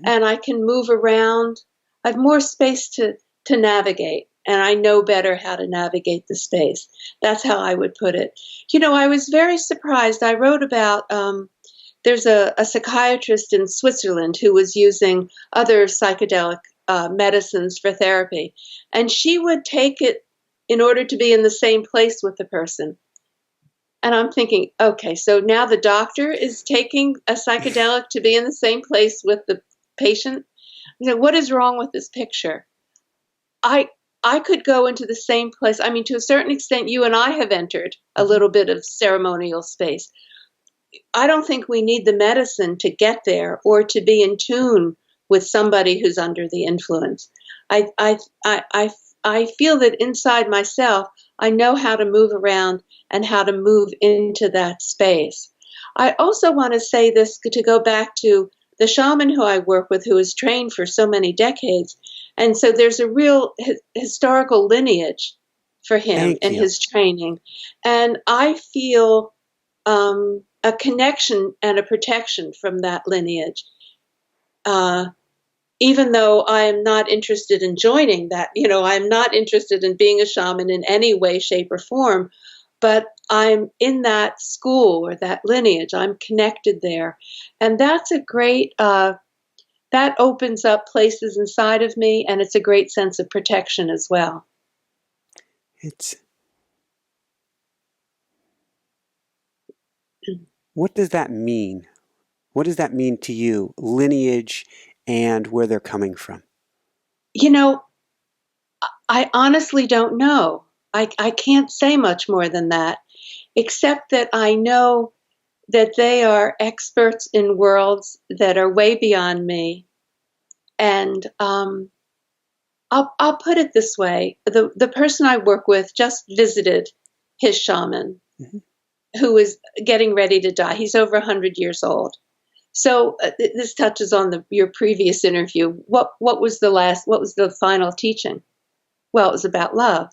and I can move around. I have more space to navigate, and I know better how to navigate the space. That's how I would put it. I was very surprised. I wrote about, there's a psychiatrist in Switzerland who was using other psychedelic medicines for therapy, and she would take it in order to be in the same place with the person. And I'm thinking, okay, so now the doctor is taking a psychedelic to be in the same place with the patient. What is wrong with this picture? I could go into the same place. I mean, to a certain extent, you and I have entered a little bit of ceremonial space. I don't think we need the medicine to get there or to be in tune with somebody who's under the influence. I feel that inside myself, I know how to move around and how to move into that space. I also want to say this to go back to the shaman who I work with, who is trained for so many decades. And so there's a real historical lineage for him in his training. And I feel a connection and a protection from that lineage. Even though I am not interested in joining that, I'm not interested in being a shaman in any way, shape, or form, but I'm in that school or that lineage. I'm connected there. And that's a great, that opens up places inside of me, and it's a great sense of protection as well. What does that mean? What does that mean to you, lineage and where they're coming from? I honestly don't know. I can't say much more than that, except that I know that they are experts in worlds that are way beyond me. And I'll put it this way. The person I work with just visited his shaman, who is getting ready to die. He's over 100 years old. So this touches on your previous interview. What was the final teaching? Well, it was about love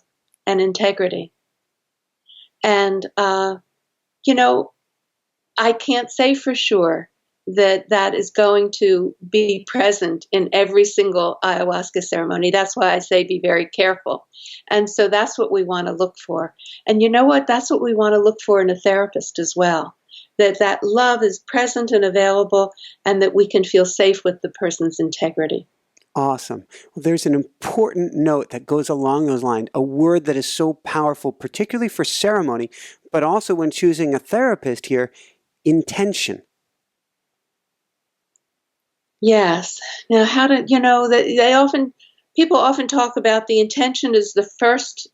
and integrity. And, I can't say for sure that is going to be present in every single ayahuasca ceremony. That's why I say be very careful. And so that's what we want to look for. And you know what? That's what we want to look for in a therapist as well. That love is present and available, and that we can feel safe with the person's integrity. Awesome. Well, there's an important note that goes along those lines, a word that is so powerful, particularly for ceremony, but also when choosing a therapist here, intention. Yes. Now, people often talk about the intention as the first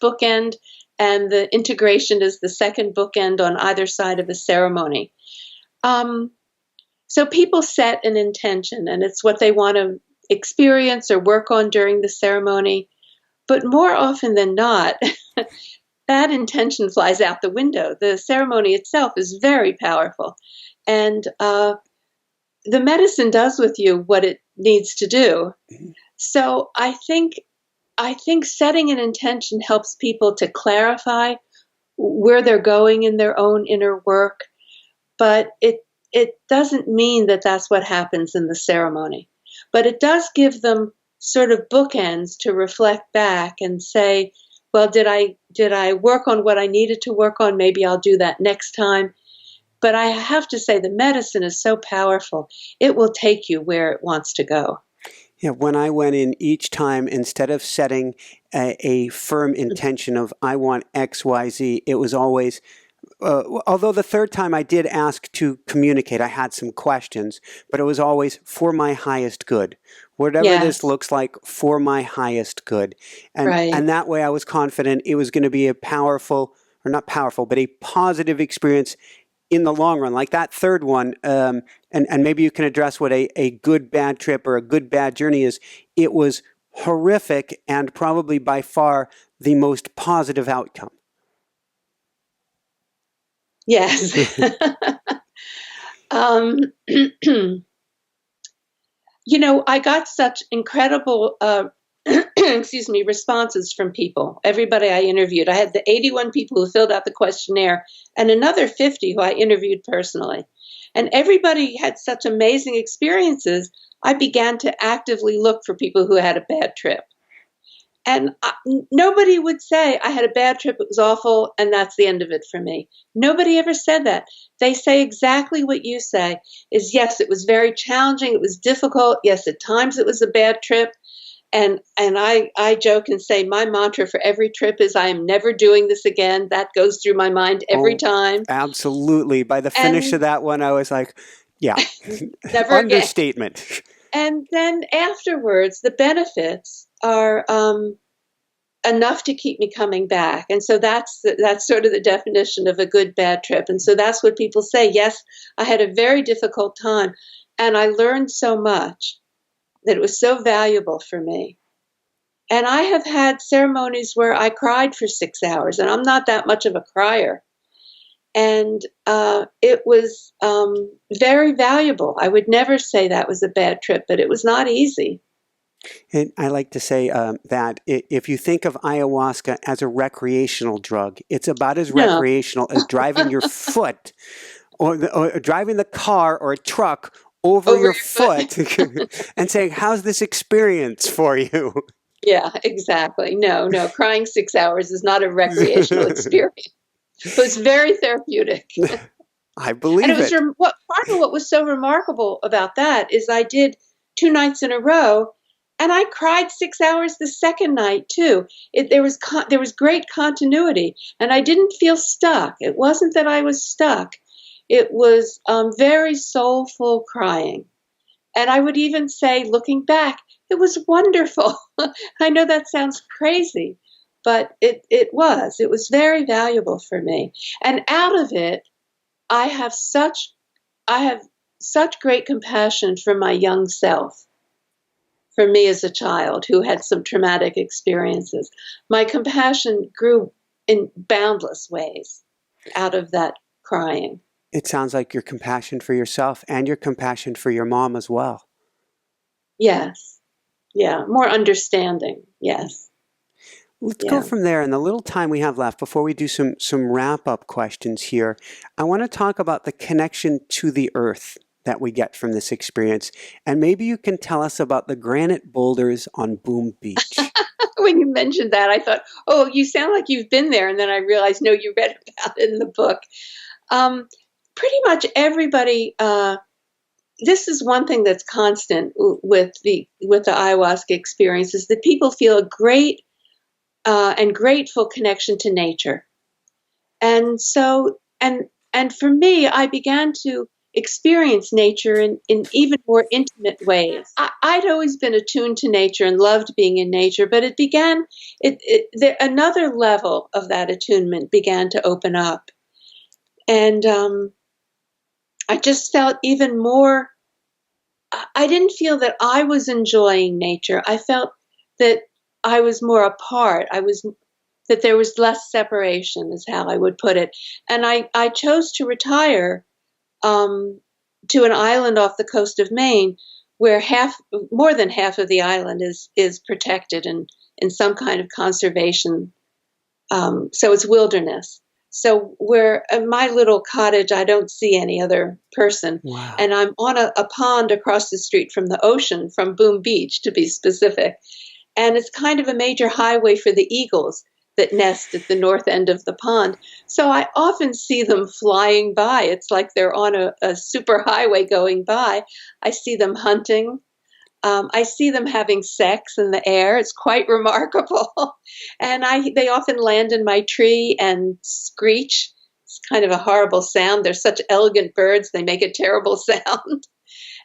bookend, and the integration is the second bookend on either side of the ceremony. So people set an intention, and it's what they want to experience or work on during the ceremony. But more often than not, that intention flies out the window. The ceremony itself is very powerful. And the medicine does with you what it needs to do. So I think setting an intention helps people to clarify where they're going in their own inner work, but it doesn't mean that that's what happens in the ceremony. But it does give them sort of bookends to reflect back and say, well, did I work on what I needed to work on? Maybe I'll do that next time. But I have to say the medicine is so powerful. It will take you where it wants to go. Yeah, when I went in each time, instead of setting a firm intention of I want X, Y, Z, it was always, although the third time I did ask to communicate, I had some questions, but it was always for my highest good. Whatever this looks like, for my highest good. And that way I was confident it was going to be a powerful, or not powerful, but a positive experience in the long run, like that third one, and maybe you can address what a good bad trip or a good bad journey is. It was horrific and probably by far the most positive outcome. Yes. I got such incredible responses from people. Everybody I interviewed. I had the 81 people who filled out the questionnaire and another 50 who I interviewed personally. And everybody had such amazing experiences, I began to actively look for people who had a bad trip. And nobody would say, I had a bad trip, it was awful, and that's the end of it for me. Nobody ever said that. They say exactly what you say, is yes, it was very challenging, it was difficult, yes, at times it was a bad trip. And I joke and say my mantra for every trip is I am never doing this again. That goes through my mind every time. Absolutely. By the finish of that one, I was like, yeah, never understatement. Again. And then afterwards, the benefits are enough to keep me coming back. And so that's sort of the definition of a good bad trip. And so that's what people say. Yes, I had a very difficult time, and I learned so much that it was so valuable for me. And I have had ceremonies where I cried for 6 hours, and I'm not that much of a crier. And it was very valuable. I would never say that was a bad trip, but it was not easy. And I like to say that if you think of ayahuasca as a recreational drug, it's about as recreational as driving your foot or driving the car or a truck over your foot and saying, how's this experience for you? Yeah, exactly. No, crying 6 hours is not a recreational experience. It was very therapeutic. I believe and it was part of what was so remarkable about that is I did 2 nights in a row, and I cried 6 hours the second night too. There was great continuity, and I didn't feel stuck. It wasn't that I was stuck. It was very soulful crying. And I would even say, looking back, it was wonderful. I know that sounds crazy, but it was very valuable for me. And out of it, I have such great compassion for my young self, for me as a child who had some traumatic experiences. My compassion grew in boundless ways out of that crying. It sounds like your compassion for yourself and your compassion for your mom as well. Yes. Yeah. More understanding. Yes. Let's go from there. In the little time we have left, before we do some wrap-up questions here, I want to talk about the connection to the earth that we get from this experience. And maybe you can tell us about the granite boulders on Boom Beach. When you mentioned that, I thought, oh, you sound like you've been there. And then I realized, no, you read about it in the book. Pretty much everybody, this is one thing that's constant with the ayahuasca experience, is that people feel a great and grateful connection to nature. And so, and for me, I began to experience nature in even more intimate ways. I'd always been attuned to nature and loved being in nature, but another level of that attunement began to open up. And I just felt even more, I didn't feel that I was enjoying nature. I felt that I was more a part. That there was less separation, is how I would put it. And I chose to retire to an island off the coast of Maine, where more than half of the island is protected and in some kind of conservation. So it's wilderness. So where in my little cottage, I don't see any other person. Wow. And I'm on a pond across the street from the ocean, from Boom Beach to be specific. And it's kind of a major highway for the eagles that nest at the north end of the pond. So I often see them flying by. It's like they're on a super highway going by. I see them hunting. I see them having sex in the air. It's quite remarkable. And they often land in my tree and screech. It's kind of a horrible sound. They're such elegant birds. They make a terrible sound.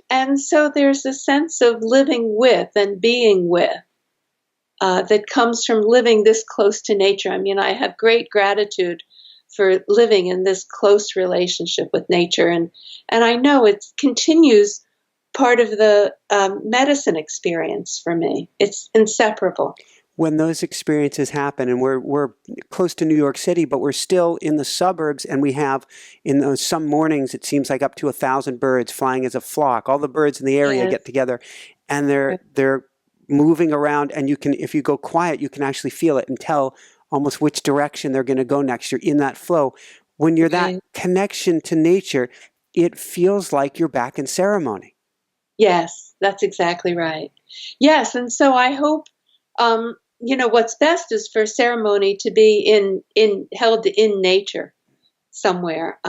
And so there's a sense of living with and being with that comes from living this close to nature. I mean, I have great gratitude for living in this close relationship with nature. And I know it continues part of the medicine experience for me. It's inseparable. When those experiences happen, and we're close to New York City, but we're still in the suburbs, and we have in those some mornings it seems like up to 1,000 birds flying as a flock. All the birds in the area get together, and they're moving around, and you can, if you go quiet, you can actually feel it and tell almost which direction they're going to go next. You're in that flow. When you're that connection to nature, it feels like you're back in ceremony. Yes, that's exactly right. Yes, and so I hope, what's best is for ceremony to be held in nature somewhere.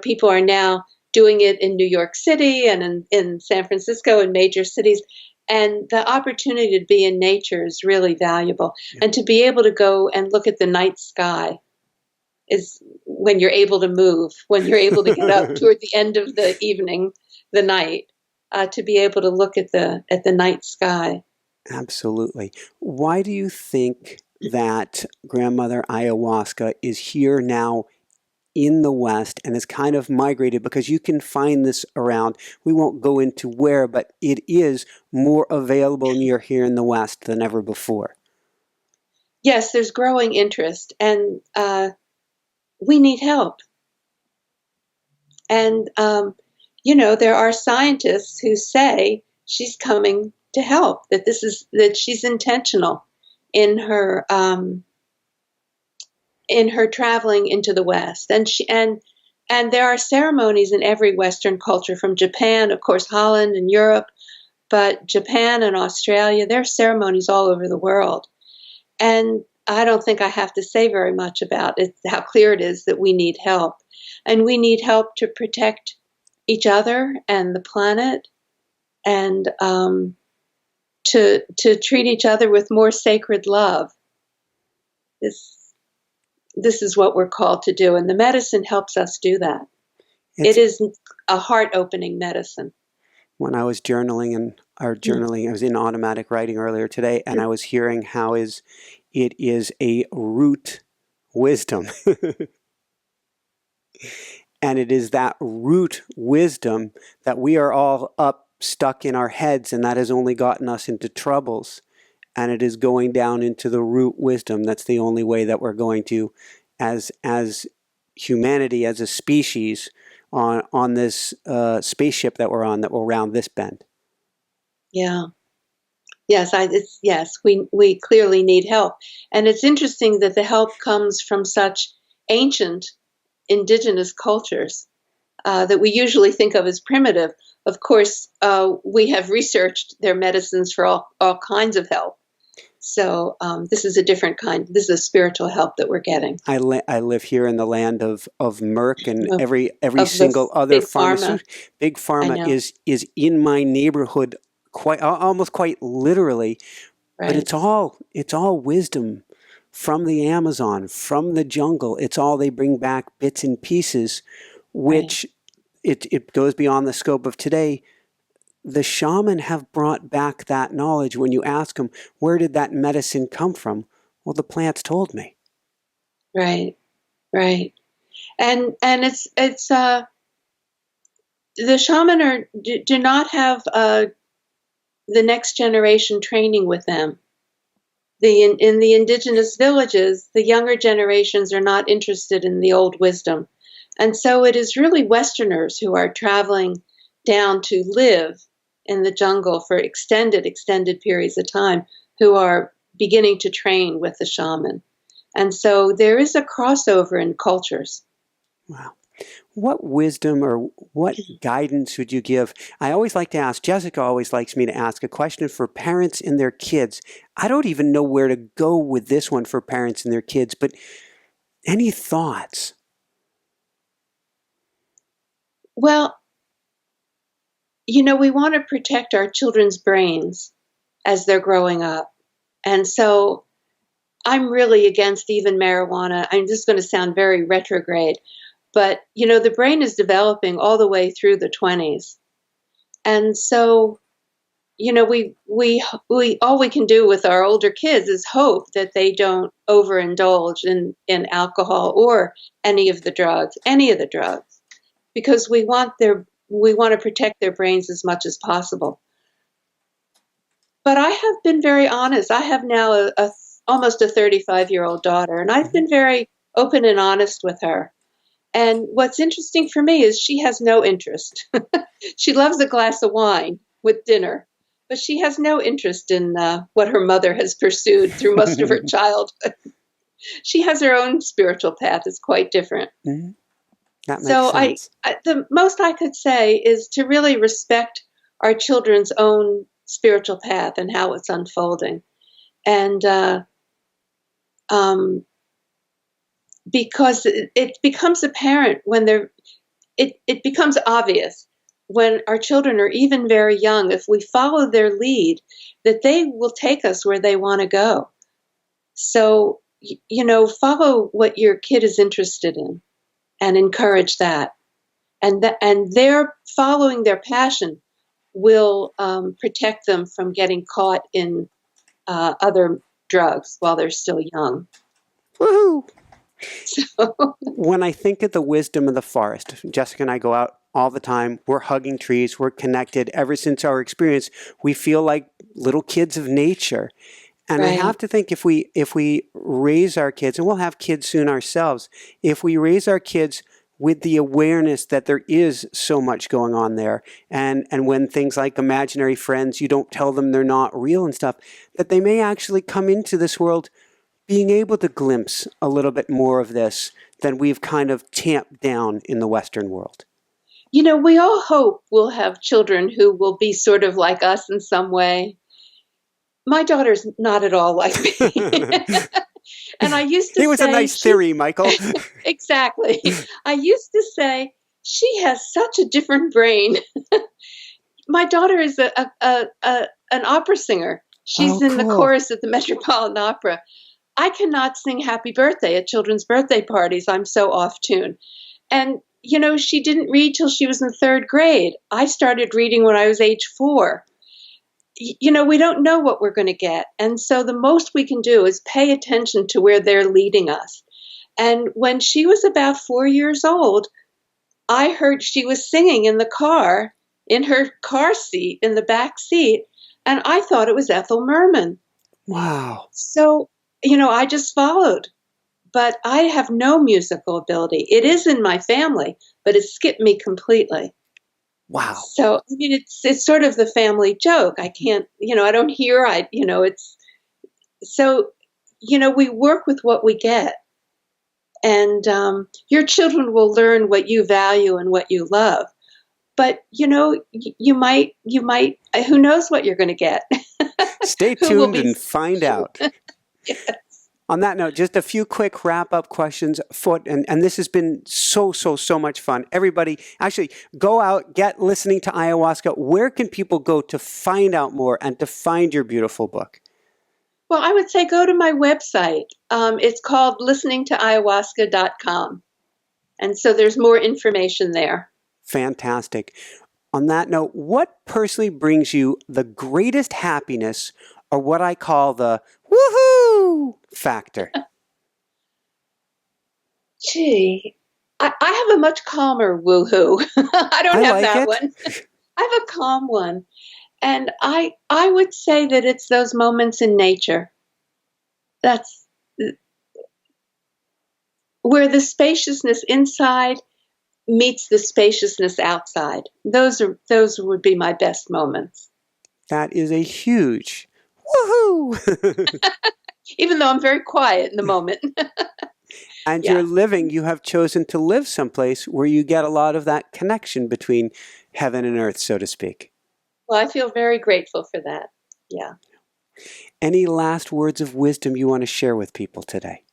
People are now doing it in New York City and in San Francisco and major cities. And the opportunity to be in nature is really valuable. Yeah. And to be able to go and look at the night sky is when you're able to move, when you're able to get up toward the end of the evening, the night, to be able to look at the night sky. Absolutely. Why do you think that Grandmother Ayahuasca is here now in the West and has kind of migrated? Because you can find this around, we won't go into where, but it is more available near here in the West than ever before. Yes, there's growing interest, and we need help. And, there are scientists who say she's coming to help, that she's intentional in her traveling into the West. And there are ceremonies in every Western culture, from Japan, of course, Holland and Europe, but Japan and Australia, there are ceremonies all over the world. And I don't think I have to say very much about it, how clear it is that we need help. And we need help to protect each other and the planet, and to treat each other with more sacred love. This is what we're called to do, and the medicine helps us do that. It is a heart-opening medicine. When I was journaling, I was in automatic writing earlier today, and I was hearing how it is a root wisdom. And it is that root wisdom that we are all stuck in our heads, and that has only gotten us into troubles. And it is going down into the root wisdom. That's the only way that we're going to, as humanity, as a species, on this spaceship that we're on, that will round this bend. Yeah. Yes, we clearly need help. And it's interesting that the help comes from such ancient indigenous cultures that we usually think of as primitive. Of course, we have researched their medicines for all kinds of help. So this is a different kind. This is a spiritual help that we're getting. I live here in the land of Merck, and every single other pharmaceutical, big pharma is in my neighborhood, almost quite literally. Right. But it's all wisdom from the Amazon, from the jungle. It's all, they bring back bits and pieces, which it goes beyond the scope of today. The shaman have brought back that knowledge. When you ask them, where did that medicine come from? Well, the plants told me. Right, right. And it's the shaman do not have the next generation training with them. In the indigenous villages, the younger generations are not interested in the old wisdom. And so it is really Westerners who are traveling down to live in the jungle for extended periods of time who are beginning to train with the shaman. And so there is a crossover in cultures. Wow. What wisdom or what guidance would you give? I always like to ask, Jessica always likes me to ask a question for parents and their kids. I don't even know where to go with this one for parents and their kids, but any thoughts? Well, we want to protect our children's brains as they're growing up. And so I'm really against even marijuana. I'm just going to sound very retrograde. But, the brain is developing all the way through the 20s. And so, we all we can do with our older kids is hope that they don't overindulge in alcohol or any of the drugs, because we want to protect their brains as much as possible. But I have been very honest. I have now almost a 35-year-old daughter, and I've been very open and honest with her. And what's interesting for me is she has no interest. She loves a glass of wine with dinner, but she has no interest in what her mother has pursued through most of her childhood. She has her own spiritual path. It's quite different. Mm-hmm. That makes so sense. The most I could say is to really respect our children's own spiritual path and how it's unfolding. And because it becomes apparent when it becomes obvious when our children are even very young, if we follow their lead, that they will take us where they want to go. So, follow what your kid is interested in and encourage that. And their following their passion will protect them from getting caught in other drugs while they're still young. Woohoo! So. When I think of the wisdom of the forest, Jessica and I go out all the time. We're hugging trees. We're connected. Ever since our experience, we feel like little kids of nature. And Right. I have to think if we raise our kids, and we'll have kids soon ourselves, if we raise our kids with the awareness that there is so much going on there, and when things like imaginary friends, you don't tell them they're not real and stuff, that they may actually come into this world being able to glimpse a little bit more of this than we've kind of tamped down in the Western world. We all hope we'll have children who will be sort of like us in some way. My daughter's not at all like me. And I used to say... It was a nice theory, Michael. Exactly. I used to say, she has such a different brain. My daughter is an opera singer. She's in the chorus at the Metropolitan Opera. I cannot sing Happy Birthday at children's birthday parties. I'm so off tune. And, she didn't read till she was in third grade. I started reading when I was age 4. We don't know what we're going to get. And so the most we can do is pay attention to where they're leading us. And when she was about 4 years old, I heard she was singing in the car, in her car seat, in the back seat. And I thought it was Ethel Merman. Wow. So, I just followed. But I have no musical ability. It is in my family, but it skipped me completely. Wow. So, it's sort of the family joke. I can't, I don't hear, it's, so, we work with what we get. And your children will learn what you value and what you love. But, you might, who knows what you're going to get? Stay tuned and find out. Yes. On that note, just a few quick wrap-up questions. And this has been so much fun. Everybody, actually, go out, get listening to ayahuasca. Where can people go to find out more and to find your beautiful book? Well, I would say go to my website. It's called listeningtoayahuasca.com. And so there's more information there. Fantastic. On that note, what personally brings you the greatest happiness, or what I call the woohoo factor? Gee, I have a much calmer woohoo. I don't have like that it. one. I have a calm one. And I would say that it's those moments in nature. That's where the spaciousness inside meets the spaciousness outside. Those would be my best moments. That is a huge woohoo. Even though I'm very quiet in the moment. And Yeah. you have chosen to live someplace where you get a lot of that connection between heaven and earth, so to speak. Well, I feel very grateful for that. Yeah. Any last words of wisdom you want to share with people today?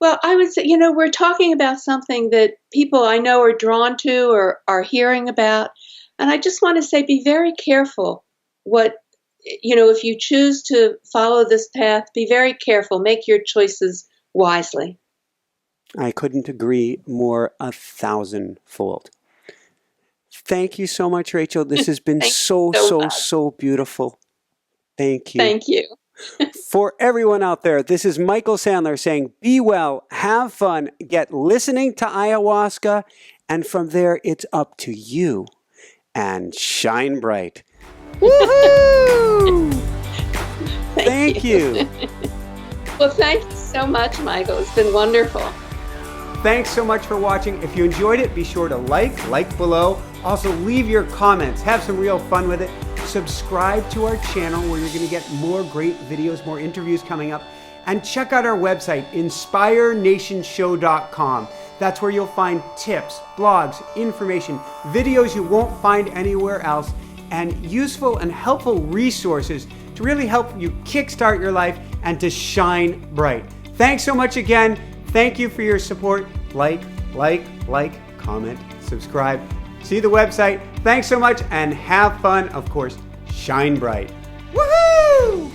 Well, I would say, we're talking about something that people I know are drawn to or are hearing about. And I just want to say, be very careful if you choose to follow this path, be very careful. Make your choices wisely. I couldn't agree more 1,000-fold. Thank you so much, Rachel. This has been so beautiful. Thank you. Thank you. For everyone out there, this is Michael Sandler saying, be well, have fun, get listening to ayahuasca, and from there, it's up to you. And shine bright. Woohoo! Thank you. Well, thank you so much, Michael. It's been wonderful. Thanks so much for watching. If you enjoyed it, be sure to like below. Also, leave your comments. Have some real fun with it. Subscribe to our channel where you're going to get more great videos, more interviews coming up. And check out our website, inspirenationshow.com. That's where you'll find tips, blogs, information, videos you won't find anywhere else, and useful and helpful resources to really help you kickstart your life and to shine bright. Thanks so much again. Thank you for your support. Like, comment, subscribe. See the website. Thanks so much and have fun. Of course, shine bright. Woohoo!